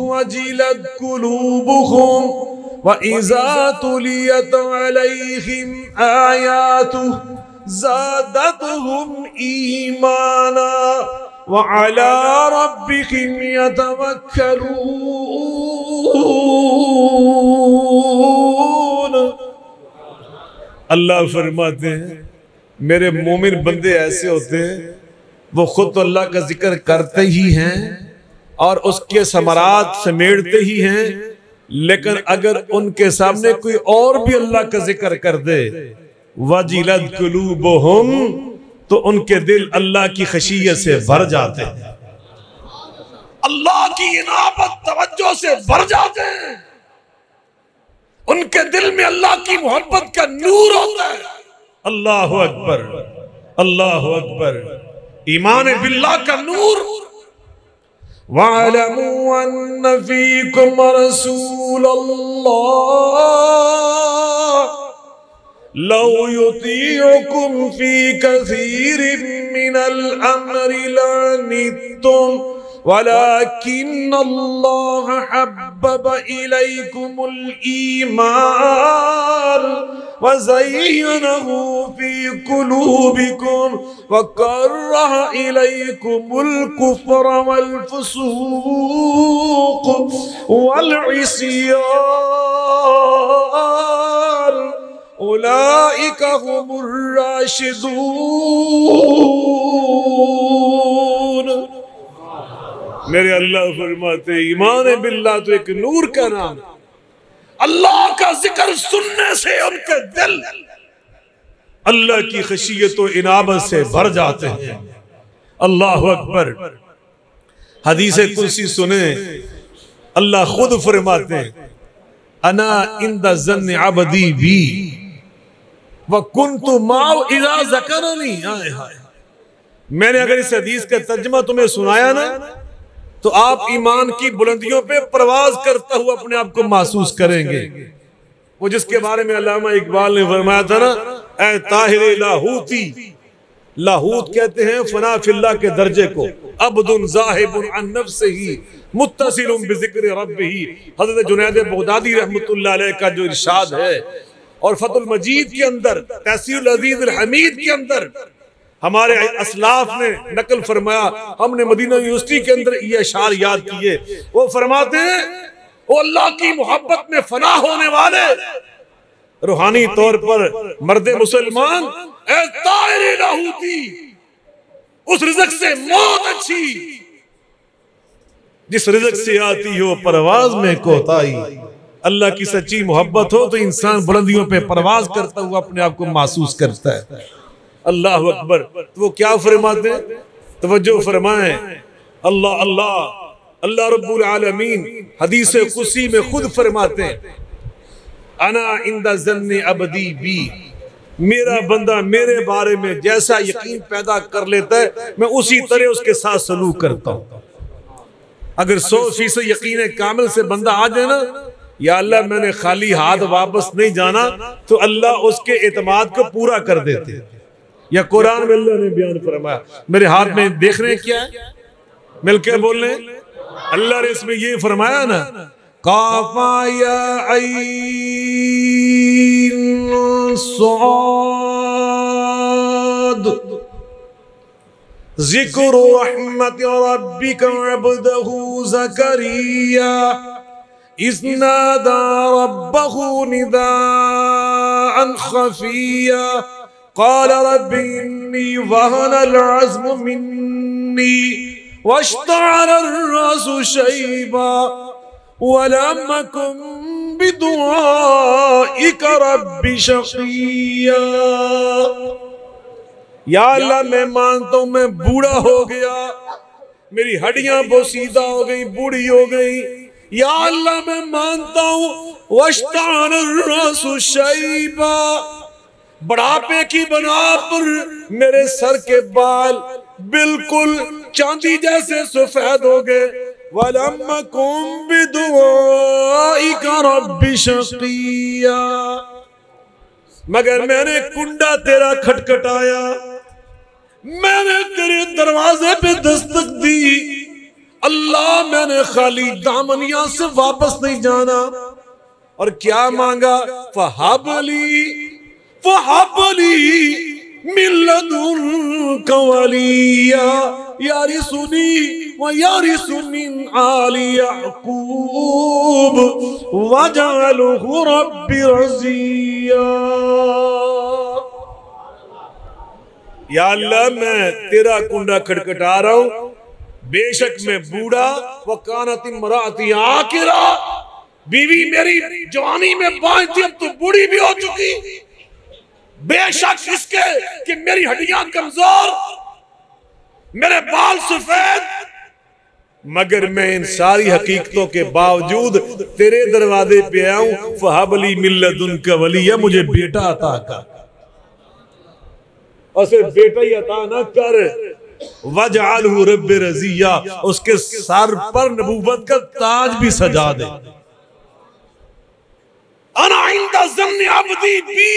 वजिलत कुलूबुहुम व इज़ा तुलियत अलैहिम आयातुहु ज़ादतहुम ईमाना व अला रब्बिहिम यतवक्कलून। अल्लाह फरमाते हैं मेरे मोमिन बंदे ऐसे होते हैं वो खुद तो अल्लाह का जिक्र करते ही हैं और उसके समरात समेटते ही हैं, लेकिन अगर उनके सामने कोई और भी अल्लाह का जिक्र कर दे वजिलत कुलूबुहुम, तो उनके दिल अल्लाह की खशियत से भर जाते हैं, अल्लाह की इनाबत तवज्जो से भर जाते हैं। उनके दिल में अल्लाह की मोहब्बत का नूर होता है। अल्लाह अकबर, अल्लाह अकबर। ईमान बिल्लाह का नूर। वअलमू अन्न फीकुम रसूलल्लाह लौ युतीउकुम फी कसीरिम मिनल अम्रि लअनित्तुम वलाकिन्नल्लाह हब्बब इलैकुमुल ईमान वज़य्यनहु फी कुलूबिकुम वकर्रह इलैकुमुल कुफ्र वल फुसूक वल इस्यान उलाइका हुमुर राशिदून। मेरे अल्लाह फरमाते ईमान बिल्लाह तो एक नूर का नाम। अल्लाह का जिक्र सुनने से उनके दिल अल्लाह की खशियत और इनाबत से भर जाते हैं। अल्लाह अकबर। हदीस कुर्सी सुने, अल्लाह खुद फरमाते हैं अना इंदा ज़न्न अब्दी बी व कुन्तु माअहु इज़ा ज़करनी। हाय हाय, मैंने अगर इस हदीस का तर्जुमा तुम्हें सुनाया ना तो आप ईमान की बुलंदियों पे प्रवाज करता हुआ अपने आप को महसूस करेंगे। वो जिसके बारे में अल्लामा इकबाल ने फरमाया था ना, ऐ ताहिर लाहूती, लाहूत कहते हैं फना फिल्लाह के दर्जे को, अब्दुन ज़ाहिबुन अन नफ्सिही मुत्तसिलुन बिज़िक्र रब्बिही। हज़रत जुनैद बगदादी रहमतुल्लाह अलैह का जो इरशाद है और फतहुल मजीद के अंदर, तहसीरुल अज़ीज़ अल हमीद के अंदर हमारे असलाफ ने नकल फरमाया, हमने मदीना यूनिवर्सिटी के अंदर ये अशार याद किए। वो फरमाते हैं वो अल्लाह की मोहब्बत में फना होने वाले रूहानी तौर पर मर्द मुसलमान, ऐ ताहिर लाहूती, उस रिज़्क़ से मौत अच्छी जिस रिज़्क़ से आती हो परवाज में कोताही। अल्लाह की सच्ची मोहब्बत हो तो इंसान बुलंदियों पे परवाज करता हुआ अपने आप को महसूस करता है। अल्लाह अकबर। तो वो क्या फरमाते हैं, तवज्जो फरमाएं, अल्लाह अल्लाह अल्लाह रब्बुल आलमीन हदीस कुदसी में खुद फरमाते हैं, अना इंदा ज़न्नि अब्दी बी, मेरा बंदा मेरे बारे में जैसा यकीन पैदा कर लेता है मैं उसी तरह उसके साथ सलूक करता हूं। अगर 100% यकीन कामिल से बंदा आ जाए ना, या अल्लाह मैंने खाली हाथ वापस नहीं जाना, तो अल्लाह उसके एतमाद को पूरा कर देते। या कुरान में अल्लाह ने बयान फरमाया, मेरे हाथ में देख रहे हैं क्या है, मिलकर बोल रहे हैं। अल्लाह ने इसमें ये फरमाया ना, काफा या ऐन साद ज़िक्र रहमत रब्बिका अब्दहू ज़करिया इज़ नादा रब्बहू निदाअन खफ़िया क़ाल रब्बि इन्नी वहनल अज़्मु मिन्नी वश्तअलर रअसु शैबा वलम अकुन बिदुआइका रब्बि शक़िया। या अल्लाह मैं मानता हूं मैं बूढ़ा हो गया, मेरी हड्डियां बोसीदा हो गई, बूढ़ी हो गई। या अल्लाह मैं मानता हूं वश्तअलर रअसु शैबा, बुढ़ापे की बना पर मेरे सर के बाल बिल्कुल चांदी जैसे सफेद हो गए। वलम अकुन बिदुआइका रब्बि शक़िया, मगर मैंने कुंडा तेरा खटखटाया, मैंने तेरे दरवाजे पे दस्तक दी। अल्लाह मैंने खाली दामनिया से वापस नहीं जाना। और क्या मांगा, फहबली मिन लदुनका वलिया यारिसुनी व यारिसु मिन आलि याकूब वजअलहु रब्बि रज़िया। या अल्लाह मैं तेरा कुंडा खटखटा रहा हूं, बेशक मैं बूढ़ा, व कानत इम्राअती आकिरा, बीवी मेरी जवानी में बांझ थी, अब तो बूढ़ी भी हो चुकी। बेशक इसके कि मेरी हड्डियां कमजोर, मेरे बाल सफेद, मगर मैं इन सारी हकीकतों के बावजूद तेरे दरवाजे पे आया हूं। फहबली मिन लदुनका वलिया, मुझे बेटा अता कर। और सिर्फ बेटा ही अता ना कर, वजअलहु रब्बि रज़िया, उसके सर पर नबूवत का ताज भी सजा दे। अना इंदा ज़न्नि अब्दी बी,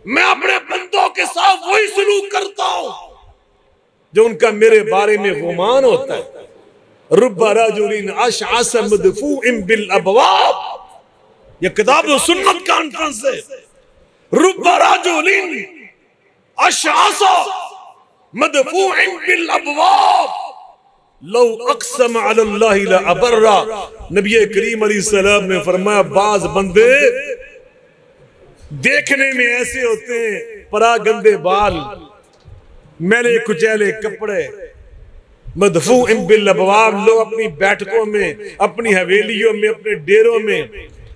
मैं अपने बंदों के साथ वही सलूक करता हूं जो उनका मेरे बारे में गुमान होता है। रुब्बा रजुलिन अशअस मदफूइन बिल अबवाब, यह किताब सुन्नत कॉन्फ्रेंस है। रुब्बा रजुलिन अशअस मदफूइन बिल अबवाब लौ अक़सम अलल्लाहि ला अबर्रा। नबी करीम अलैहिस्सलाम ने फरमाया, बाज बंदे देखने में ऐसे होते हैं, परा गंदे बाल, मैले कुचैले कपड़े, मदफूइन बिल अबवाब, लोग अपनी बैठकों में, अपनी हवेलियों में, अपने डेरों में,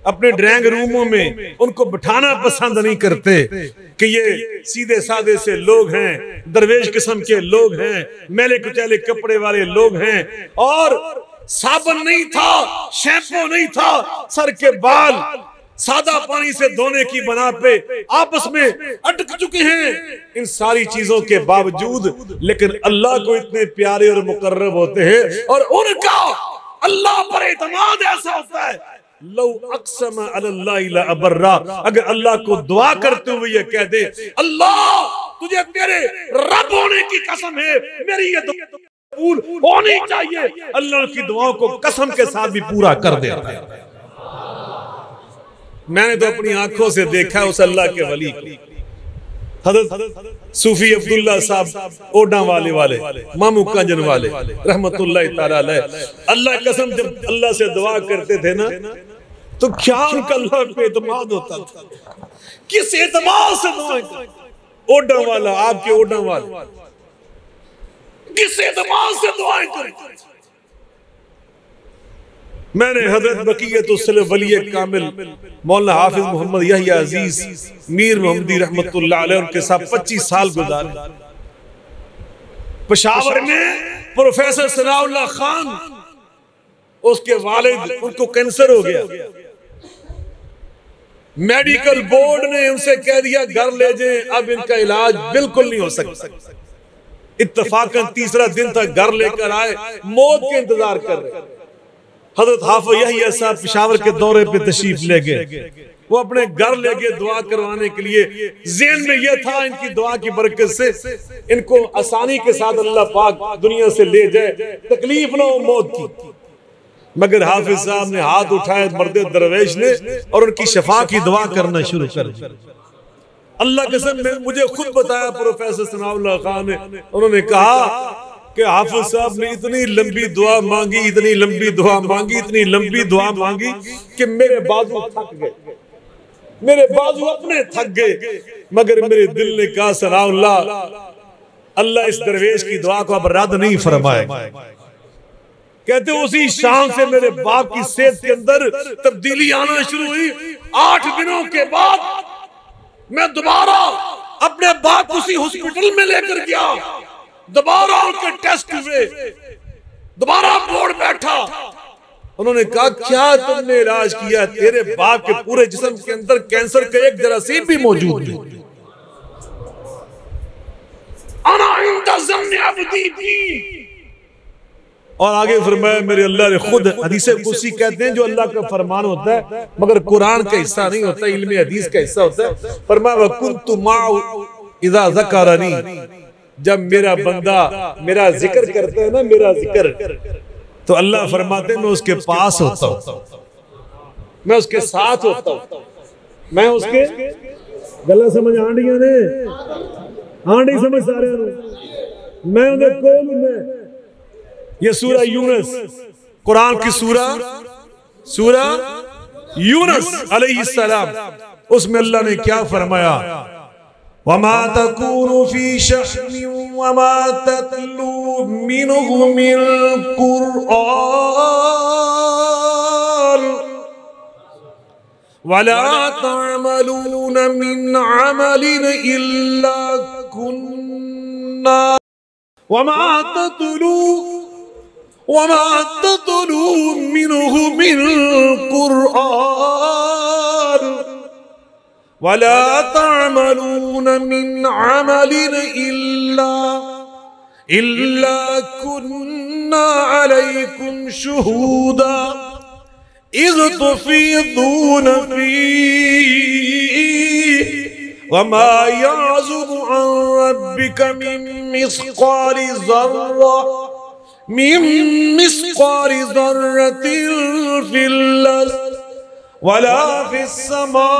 अपने ड्राइंग रूमों में उनको बिठाना पसंद नहीं करते कि ये सीधे साधे से लोग हैं, दरवेश किस्म के लोग हैं, मैले कुचैले कपड़े वाले लोग हैं। और साबुन नहीं था, शैम्पू नहीं था, सर के बाल सादा पानी से धोने की बना पे आपस में अटक चुके हैं। इन सारी चीजों के बावजूद लेकिन अल्लाह को इतने प्यारे और मुकर्रब होते हैं, और उनका अल्लाह पर एतमाद ऐसा होता है, लौ अक़सम अलल्लाहि ला अबर्रा, अगर अल्लाह को दुआ करते हुए ये कह दे, अल्लाह तुझे तेरे रब होने की कसम है, मेरी ये दुआ कबूल होनी चाहिए, अल्लाह की दुआओं को कसम के साथ भी पूरा कर देता है। मैंने तो अपनी आंखों से देखा उस अल्लाह के वली को, हज़रत सूफी अब्दुल्ला साहब ओडा वाले मामू कांजन वाले रहमतुल्लाह ताला अलैह। अल्लाह कसम जब अल्लाह से दुआ करते थे ना, तो क्या उनका अल्लाह पे एतमाद होता था, किस एतमाद से दुआ करते। ओडा वाला, आपके ओडा वाला, किस एतमाद से दुआएं करें। मैंने हजरत बकीयतुस्सलाह वली कामिल मौलाना हाफिज मोहम्मद यहया अजीज मीर मोहम्मदी रहमतुल्लाह अलैह उनके साथ 25 साल गुजारे। पेशावर में प्रोफेसर सनाउल्लाह खान, उसके वालिद, उनको कैंसर हो गया। मेडिकल बोर्ड ने उनसे कह दिया घर ले जाएं, अब इनका इलाज बिल्कुल नहीं हो सकता। इत्तफाकन तीसरा दिन तक घर लेकर आए, मौत के इंतजार कर रहे। हजरत हाफिज यहया साहब पेशावर के दौरे पे तशरीफ ले गए। वो अपने घर ले गए दुआ करवाने के लिए। ज़हन में यह था इनकी दुआ की बरकत से इनको आसानी के साथ अल्लाह पाक दुनिया से ले जाए, तकलीफ ना हो मौत की। मगर हाफिज साहब ने हाथ उठाए मर्दे दरवेश ने और उनकी शफा की दुआ करना शुरू कर दी। अल्लाह कसम मुझे खुद बताया प्रोफेसर सनाउल्लाह खान ने, उन्होंने कहा कि हाफिज साहब ने इतनी लंबी दुआ मांगी, इतनी लंबी दुआ मांगी, इतनी लंबी दुआ मांगी कि मेरे बाजू थक गए, मेरे बाजू अपने थक गए। मगर मेरे दिल ने कहा सनाउल्लाह, अल्लाह इस दरवेश की दुआ को अब रद्द नहीं फरमाएगा। कहते उसी शाम से मेरे बाप की सेहत के अंदर तब्दीली आना शुरू हुई। 8 दिनों के बाद मैं दोबारा अपने बाप उसी हॉस्पिटल में लेकर गया, दोबारा उनके टेस्ट हुए, दोबारा बोर्ड बैठा। उन्होंने कहा क्या तुमने इलाज किया? तेरे बाप के पूरे जिस्म के अंदर कैंसर का एक जरासीम भी मौजूद नहीं। और आगे फरमाया मेरे अल्लाह ने खुद, हदीस कुर्सी कहते हैं जो अल्लाह का फरमान होता है मगर कुरान का हिस्सा नहीं होता, इल्म हदीस का हिस्सा होता है। फरमाया वकुन्तु माअहु इज़ा ज़करनी, जब मेरा बंदा मेरा जिक्र करता है ना, मेरा जिक्र, तो अल्लाह फरमाते मैं उसके पास होता हूं, मैं उसके साथ होता हूं, मैं उसके गला समझ आंडियां ने आंडी समझ सारे मैं उन्हें कोल में। ये सूरा यूनुस, कुरान की सूरा यूनुस अलैहिस्सलाम, उसमें अल्लाह ने क्या फरमाया? वमा तकूनु फी शअनिन वमा ततलू मिनहु मिन कुरआन वला तअमलून मिन अमलिन इल्ला कुन्ना वमा ततलू मिनहु मिन कुरआन वला तअमलून मिन अमलिन इल्ला कुन्ना अलैकुम शुहूदा इज़ तुफीदून फीही वमा यअज़ुबु अन रब्बिका मिन मिस्क़ालि ज़र्रतिन फिल अर्ज़ वला फिस्समा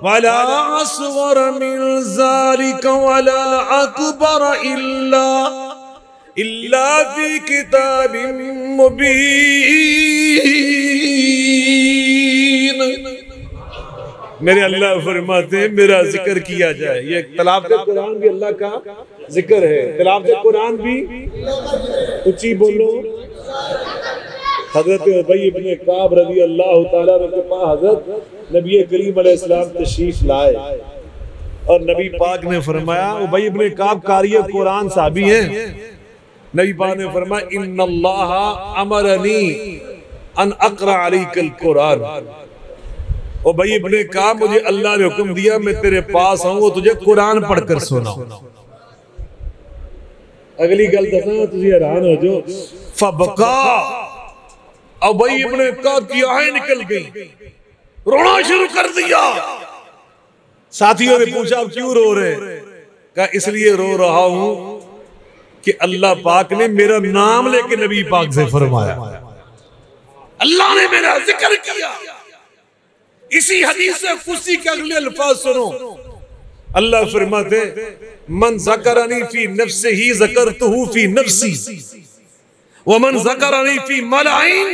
वला अस्ग़र मिन ज़ालिका वला अकबर इल्ला फी किताबिन मुबीन। मेरे अल्लाह फरमाते हैं मेरा जिक्र किया जाए। ये तिलावत कुरान भी अल्लाह का जिक्र है, तिलावत कुरान भी ऊंची बोलो। हजरत उबई इब्ने काब रज़ी अल्लाह तआला अन्हु के पास हजरत नबी करीम अलैहिस्सलाम तशरीफ लाए और नबी पाक ने फरमाया, उबई इब्ने काब कारी कुरान साहबी हैं। नबी पाक ने फरमाया इन्नल्लाह अमरनी अन अक़रा अलैकल कुरान। उबई इब्ने काब, मुझे अल्लाह ने हुक्म दिया मैं तेरे पास आऊं तुझे कुरान पढ़कर सुनाऊं। अगली गल दसा तुझे हैरान हो जो फबका, उबई इब्ने काब की आंखें निकल गई, रोना शुरू कर दिया। साथियों ने पूछा आप क्यों रो रहे? कहा इसलिए रो रहा हूं कि अल्लाह पाक ने मेरा नाम लेके नबी पाक से फरमाया, अल्लाह ने मेरा जिक्र किया। इसी हदीस से कुर्सी के अगले अल्फाज सुनो, अल्लाह फरमाते मन ज़करनी फी नफ्सिही ज़करतुहु फी नफ्सी व मन ज़करनी फी मलाइन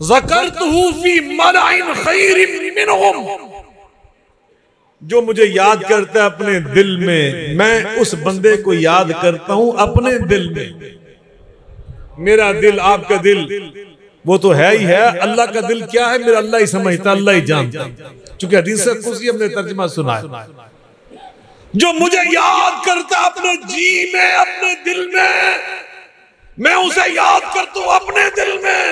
ज़करतुहु फी मलाइन खैरिन मिनहुम। जो मुझे याद करता है अपने दिल में, मैं उस बंदे को याद करता हूं अपने दिल में। मेरा दिल, आपका दिल वो तो है ही है। अल्लाह का दिल क्या है, मेरा अल्लाह ही समझता, अल्लाह ही जानता। चूंकि हदीस से कुछ हमने तर्जुमा सुना है, जो मुझे याद करता अपने जी में, अपने दिल में, मैं उसे याद करता हूं अपने दिल में।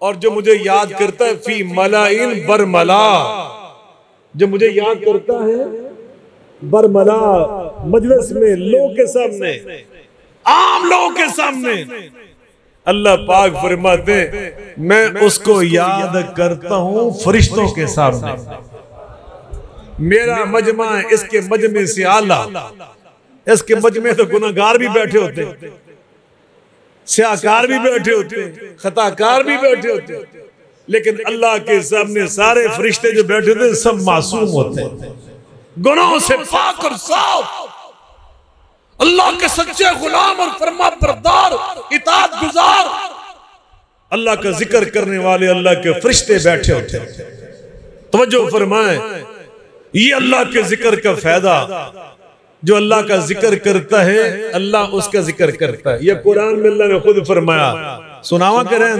और जो मुझे याद करता है फी मलाइन बरमला, जो मुझे याद करता है बरमला, मजलिस में, लोगों के सामने, आम लोगों के सामने, अल्लाह पाक फरमाते मैं उसको याद करता हूं फरिश्तों के सामने। मेरा मजमा है, इसके मजमे से आला। इसके मजमे तो गुनाहगार भी बैठे होते, स्याहकार भी बैठे होते, खताकार भी बैठे होते, लेकिन अल्लाह के सामने सारे फरिश्ते जो बैठे थे सब मासूम होते, गुनाहों से पाक और साफ, अल्लाह के सच्चे गुलाम और फरमा बरदार, इताअत गुजार, अल्लाह का जिक्र करने वाले अल्लाह के फरिश्ते बैठे होते। तवज्जो फरमाए, ये अल्लाह के जिक्र का फायदा, जो अल्लाह का जिक्र करता है अल्लाह उसका जिक्र करता है। ये कुरान में अल्लाह ने खुद फरमाया। सुनावा करें,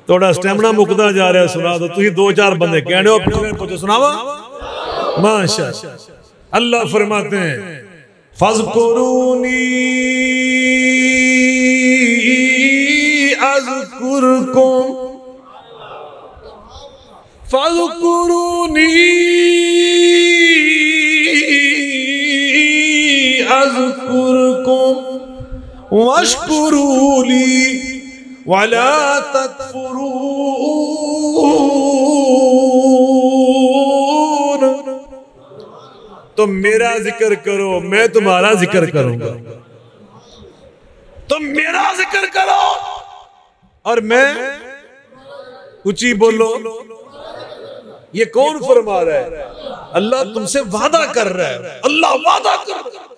थोड़ा स्टेमिना मुकदा जा रहा है, सुना दो। तुम दो चार बंदे कहने हो, सुनावा। माशाअल्लाह। अल्लाह फरमाते हैं फज़कुरूनी अज़कुरकुम, फज़कुरूनी अज़कुरकुम वश्कुरूली वला तकफुरून। तुम मेरा जिक्र करो, मैं तुम्हारा जिक्र करूंगा। तुम मेरा जिक्र करो और मैं, ऊंची बोलो। ये कौन फरमा रहा है? अल्लाह तुमसे वादा कर रहा है। अल्लाह वादा कर रहा है,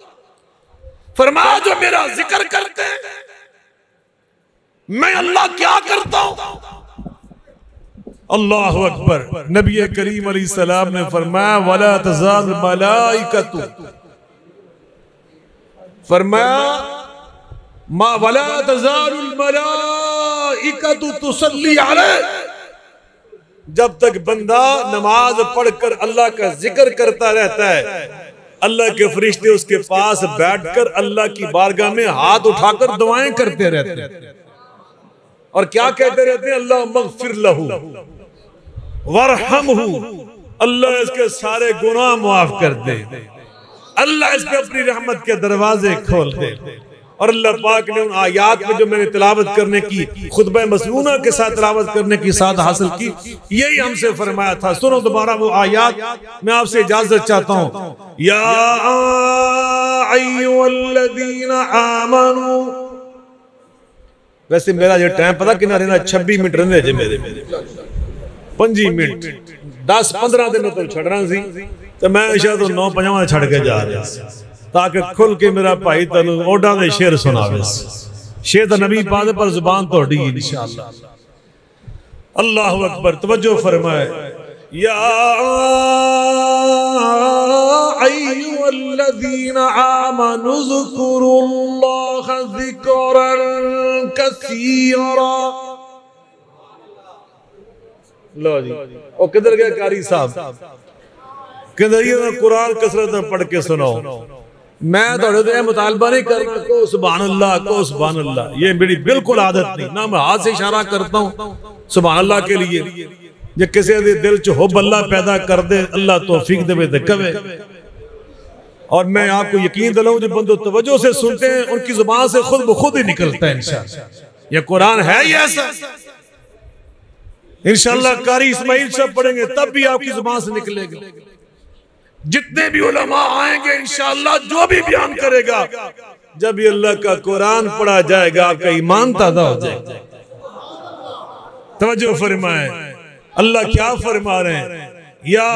फरमाया जो मेरा जिक्र करते हैं मैं अल्लाह क्या करता हूं। अल्लाह अकबर। नबी करीम अलैहिस्सलाम ने फरमाया वला तज़ाल मलाइकतु, फरमाया मा वला तज़ालुल मलाइकतु तुसल्ली अलैहि, जब तक बंदा नमाज पढ़कर अल्लाह का जिक्र करता रहता है अल्लाह के फरिश्ते उसके पास बैठकर अल्लाह की बारगाह में हाथ उठाकर दुआएं करते रहते हैं। और क्या कहते रहते हैं? अल्लाह मग़फ़िर लहू वरहमहू, अल्लाह इसके सारे गुनाह माफ कर दे, अल्लाह इस पे अपनी रहमत के दरवाजे खोल दे। और अल्लाह पाक ने उन आयात में जो मैंने तिलावत करने की, खुतबा मसनूना के साथ तिलावत करने की साथ हासिल की, यही हमसे फरमाया था। सुनो दोबारा वो आयात, मैं आपसे इजाजत चाहता हूं। या अय्युहल्लज़ीना आमनू, वैसे मेरा जो टाइम पता कितना रहना, 26 मिनट रहने जे मेरे 5 मिनट 10-15 दिन तो छड़ना सी, तो मैं शायद 9-5 छड़ के जा रहा ताकि खुल के मेरा भाई तेन ओडा दे शेर सुनावे। शेर तो नबी पाक पर जुबान तोड़ी इंशाअल्लाह। अल्लाहु अकबर। तवज्जो फरमाए। या अय्युहल्लज़ीना आमनू ज़कुरुल्लाह ज़िक्रन कसीरा। लो जी, और किधर गए कारी साहब? किधर ये कुरान कसरत में पढ़ के सुनाओ। मैं थोड़े मुतालबा नहीं कर रहा को सुभान अल्लाह, को सुभान अल्लाह, ये मेरी बिल्कुल आदत नहीं। ना मैं हाथ से इशारा करता हूँ सुभान अल्लाह के लिए। जे किसी दे दिल च हुब अल्लाह पैदा कर दे, अल्लाह तौफीक देवे ते कवे। और मैं आपको यकीन दिलाऊं, जो बंदो तवज्जो से सुनते हैं उनकी जुबान से खुद ब खुद ही निकलता है इंशाअल्लाह। ये कुरान है ही ऐसा। इंशाअल्लाह कारी इस्माइल साहब पढ़ेंगे तब भी आपकी जुबान से निकलेगा। जितने भी उलमा आएंगे इंशाअल्लाह, जो भी बयान करेगा, जब ये अल्लाह का कुरान पढ़ा जाएगा आपका ईमान ताज़ा हो जाएगा। तवज्जो फरमाए, अल्लाह क्या फरमा रहे हैं? या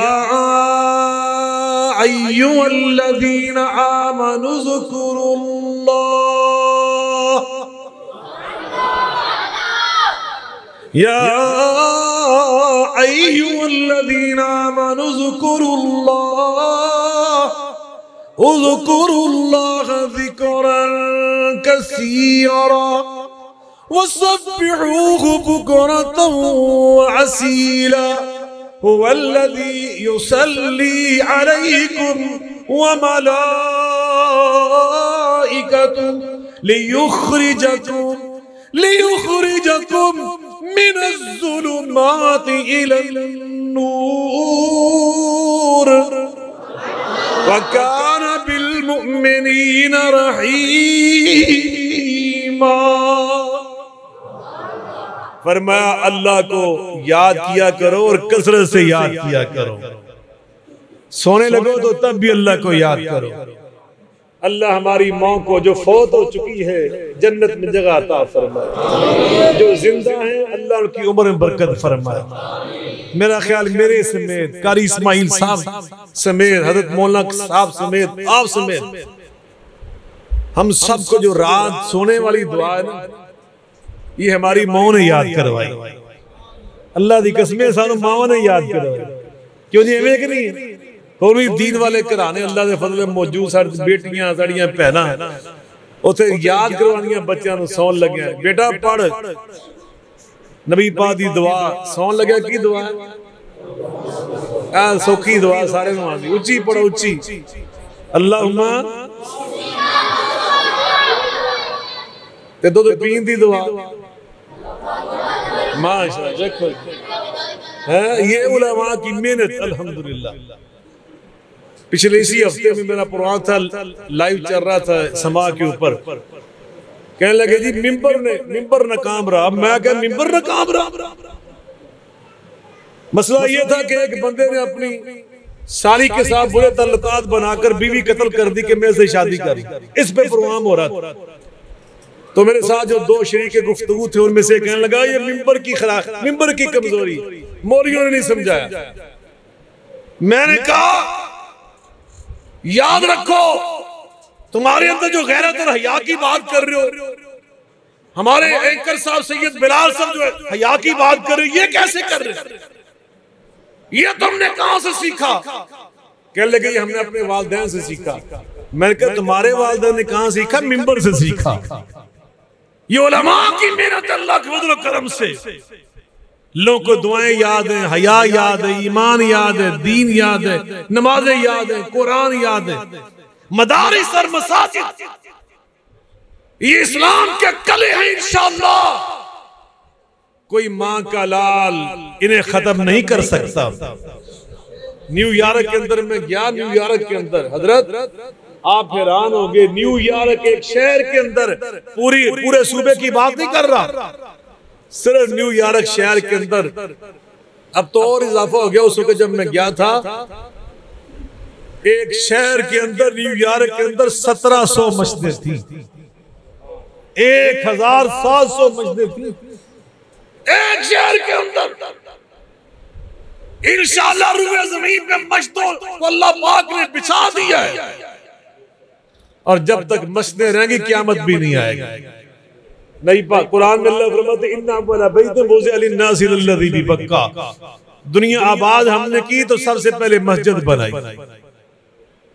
अय्युहल्लज़ीना आमनू ज़कुरुल्लाह, या अय्युहल्लज़ीना आमनू उज़्कुरुल्लाह ज़िक्रन कसीरा वसब्बिहूहु बुक्रतन व असीला हुवल्लज़ी युसल्ली अलैकुम व मलाइकतुहु लियुखरिजकुम मिनज़्ज़ुलुमाति इलन्नूर व कान बिलमुमिनीना रहीमा। फरमाया अल्लाह को याद किया करो और कसरत से याद किया करो। सोने लगो तो तब भी अल्लाह को याद करो। अल्लाह हमारी माँ को जो फौत हो चुकी है जन्नत में जगह अता फरमाए, जो जिंदा है अल्लाह उनकी उम्र में बरकत फरमाए। मेरा ख्याल मेरे समेत, कारी इस्माइल साहब समेत, हजरत मौलाना साहब समेत, आप समेत हम सबको जो रात सोने वाली दुआ है ना, ये हमारी माँ ने याद करवाई। अल्लाह दी कसमें सानू माँ ने याद करवाई। क्यों जी एवें कि नहीं? और भी दीन वाले घराने अल्लाह दे फजल मौजूद, साडी बेटियां साडियां भैणां उथे याद करवानियां बच्चों नूं सौन लग्या, बेटा पढ़ नबी पाक दी दुआ। सौन लग्या की दुआ है? आ सौखी दुआ सारे नूं आंदी, उच्ची पढ़ो उच्ची, अल्लाहुम्मा ते दुध पीन दी दुआ। माशाअल्लाह देखो है ये उलमा की मेहनत। अल्हम्दुलिल्लाह पिछले इसी हफ्ते में मेरा प्रोग्राम था, लाइव चल रहा था समा के ऊपर। कहने लगे जी मिंबर नाकाम रहा। अब मैं क्या मिंबर नाकाम रहा? मसला ये था कि एक बंदे ने अपनी साली के साथ बुरे ताल्लुकात बनाकर बीवी कत्ल कर दी कि मैं से शादी कर, इस पे प्रोग्राम हो रहा था। तो मेरे साथ जो दो शरीके गुफ्तगू थे उनमें से कहने लगा ये मिंबर की कमजोरी मौलवियों ने नहीं समझाया। मैंने कहा याद रखो तुम्हारे अंदर जो गैरत और हया की बात कर रहे हो, हमारे एंकर साहब सैयद बिलाल साहब जो है हया की बात कर रहे हो, ये कैसे कर रहे हो? ये तुमने कहां से सीखा? कहने लगे ये हमने अपने वालिदैन से सीखा। मैंने कहा तुम्हारे वालिदैन ने कहां सीखा? मिंबर से सीखा। ये उलमा की मेहनत अल्लाह के फज़ल करम से लोगों को दुआएं याद है, हया याद है, ईमान याद है, दीन याद है, नमाजें याद है, कुरान याद है, मदारिस और मसाजिद ये इस्लाम के कले हैं। इंशाअल्लाह कोई मां का लाल इन्हें खत्म नहीं कर सकता। न्यूयॉर्क के अंदर मैं गया, न्यूयॉर्क के अंदर हजरत आप हैरान हो गए। न्यूयॉर्क एक शहर के अंदर, पूरे सूबे की बात नहीं कर रहा, सिर्फ न्यूयॉर्क शहर के अंदर। अब तो और इजाफा हो गया। उस वक्त जब मैं गया था एक शहर के अंदर, न्यूयॉर्क के अंदर 1700 मस्जिदें थी, 1700 मस्जिदें थी एक शहर के अंदर। इंशाअल्लाह रुए जमीन पे मस्जिदों को अल्लाह पाक ने बिछा दिया है और जब तक मस्जिदें रहेंगी क़यामत भी नहीं आएगी। नहीं कुरान में अल्लाह फरमाते इन्ना अव्वला बैतिन वुज़िअ लिन्नासि लल्लज़ी बिबक्का। दुनिया आबाद हमने की तो सबसे पहले मस्जिद बनाई।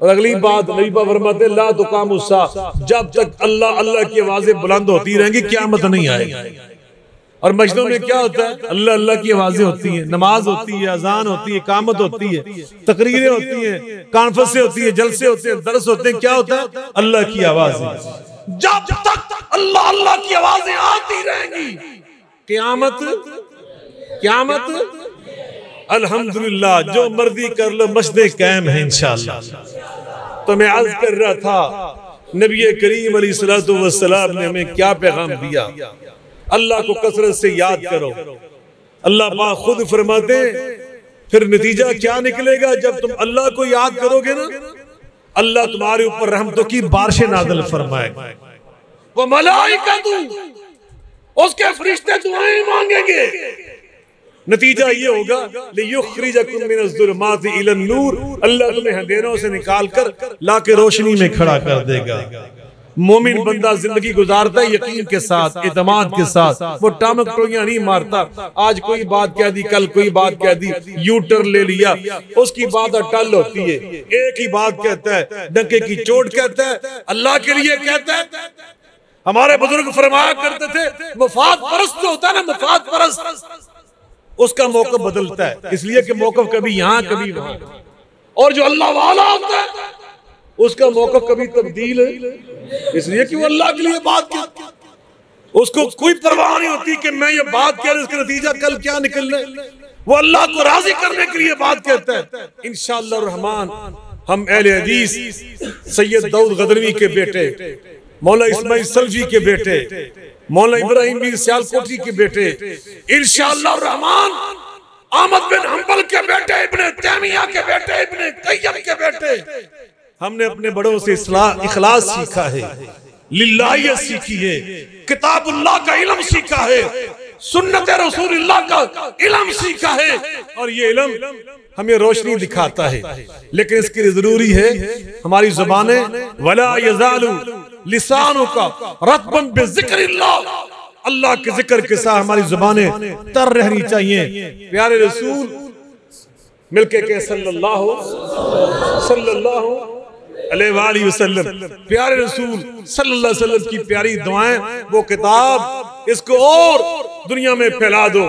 और अगली बात नबी पाक फरमाते ला तुक़ामुस्सा, जब तक अल्लाह अल्लाह की आवाजें बुलंद होती रहेंगी क़यामत नहीं आएगी। और मस्जिदों में क्या होता है? अल्लाह अल्लाह की आवाजें होती हैं, नमाज होती है, अजान होती है, इकामत होती है, तकरीरें होती हैं, कॉन्फ्रेंसें होती है, जलसे होते हैं, दर्स होते हैं। क्या होता है? अल्लाह की आवाजें। जब तक अल्लाह अल्लाह की आवाजें आती रहेंगी क़यामत अल्हम्दुलिल्लाह जो मर्जी कर लो मस्जिदें कायम है इंशाअल्लाह। तो मैं अर्ज कर रहा था नबी करीम अलैहिस्सलातु वस्सलाम ने हमें क्या पैगाम दिया? अल्लाह को कसरत से याद करो। अल्लाह पाक खुद फरमाते फिर नतीजा क्या निकलेगा? जब तुम अल्लाह को याद करोगे ना, अल्लाह तुम्हारे ऊपर रहमतों की बारिशें नाज़िल फरमाएगा। वो मलाइकतु उसके फरिश्ते दुआएं मांगेंगे। नतीजा ये होगा लियुखरिजकुम मिनज़्ज़ुलुमाति इलन नूर, अल्लाह तुम्हें अंधेरों से निकाल कर लाके रोशनी में खड़ा कर देगा। मोमिन बंदा जिंदगी गुजारता है यकीन के साथ, इत्मीनान के साथ, वो टामक टोइयां नहीं मारता। आज कोई बात कह दी, कल कोई बात कह दी, यू टर्न ले लिया, उसकी बात टल होती है। एक ही बात कहता है, डंके की चोट कहता है, अल्लाह के लिए कहता है। हमारे बुजुर्ग फरमाया करते थे, मफाद परस्त जो होता है ना, मफाद परस्त, उसका मौक़िफ़ बदलता है, इसलिए कि मौक़िफ़ कभी यहाँ कभी वहां। और जो अल्लाह वाला होता है उसका मौक़िफ़ कभी तब्दील है, इसलिए कि वो अल्लाह के लिए बात करता है। उसको कोई परवाह नहीं होती कि मैं ये बात कह रहा, इसका नतीजा कल क्या निकलना है। वो अल्लाह को राजी करने के लिए बात कहता है। इंशाअल्लाह रहमान हम अहले हदीस सैयद दाऊद गदनवी के बेटे, मौला इस्माइल सल्फी के बेटे, मौला इब्राहिम बीन सियालकोटी के बेटे, इंशाअल्लाह रहमान अहमद बिन हंबल के बेटे, इब्ने तैमिया के बेटे, इब्ने कय्यम के बेटे, हमने अपने बड़ों से इखलास सीखा है, लिल्लाहियत सीखी है, किताबुल्लाह का इल्म सीखा है, सुन्नत रसूलुल्लाह का इल्म सीखा है, और ये इल्म हमें रोशनी दिखाता है। लेकिन इसके लिए जरूरी है हमारी जुबानें वला यज़ालु लिसानु का रत्बन बिज़िक्रिल्लाह, अल्लाह के जिक्र के साथ हमारी जुबानें तर रहनी चाहिए। प्यारे रसूल मिलके के सल्लल्लाहु अलैहि वसल्लम, प्यारे रसूल सल्लल्लाहु अलैहि वसल्लम की प्यारी दुआएं, वो किताब इसको और दुनिया में फैला दो।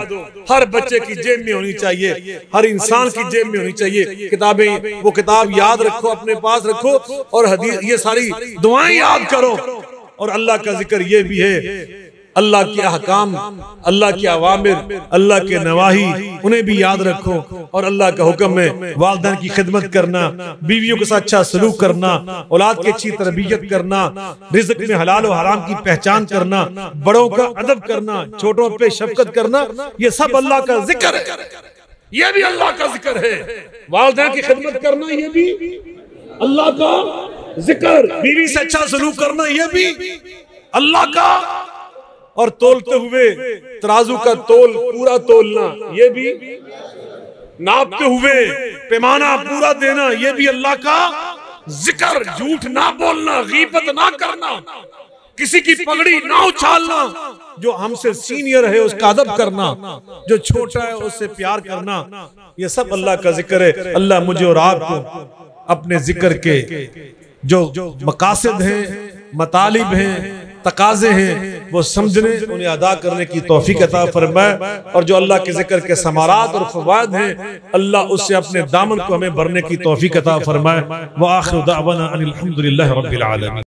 हर बच्चे की जेब में होनी चाहिए, हर इंसान की जेब में होनी चाहिए किताबें। वो किताब याद रखो, अपने पास रखो, और हदीस ये सारी दुआएं याद करो। और अल्लाह का जिक्र ये भी है, अल्लाह के अहकाम, अल्लाह के अवामिर, अल्लाह के नवाही, उन्हें भी याद रखो। और अल्लाह का हुक्म है वालिदैन की खिदमत करना, बीवियों के साथ अच्छा सलूक करना, औलाद की अच्छी तरबियत करना, रिज़्क में हलाल और हराम की पहचान करना, बड़ों का अदब करना, छोटों पे शफकत करना, ये सब अल्लाह का जिक्र है। ये भी अल्लाह का जिक्र है। वालिदैन की खिदमत करना, ये भी अल्लाह का जिक्र। बीवी से अच्छा सलूक करना, ये भी अल्लाह का। और तोलते हुए तराजू का तोल पूरा तोलना, ये भी, नापते हुए पैमाना पूरा देना, ये भी अल्लाह का जिक्र। झूठ ना बोलना, गीबत ना करना, किसी की पगड़ी ना उछालना, जो हमसे सीनियर है उसका अदब करना, जो छोटा है उससे प्यार करना, ये सब अल्लाह का जिक्र है। अल्लाह मुझे और आपको अपने जिक्र के जो मकासद हैं, मतालिब हैं, तकाजे हैं, वो समझने, उन्हें अदा करने की तौफीक अता फरमाए। और जो अल्लाह के जिक्र के समारात और फवायद हैं, अल्लाह उससे अपने दामन को हमें भरने की तौफीक अता फरमाए। व आखिरु दाअवाना अनिल हम्दुलिल्लाहि रब्बिल आलमीन।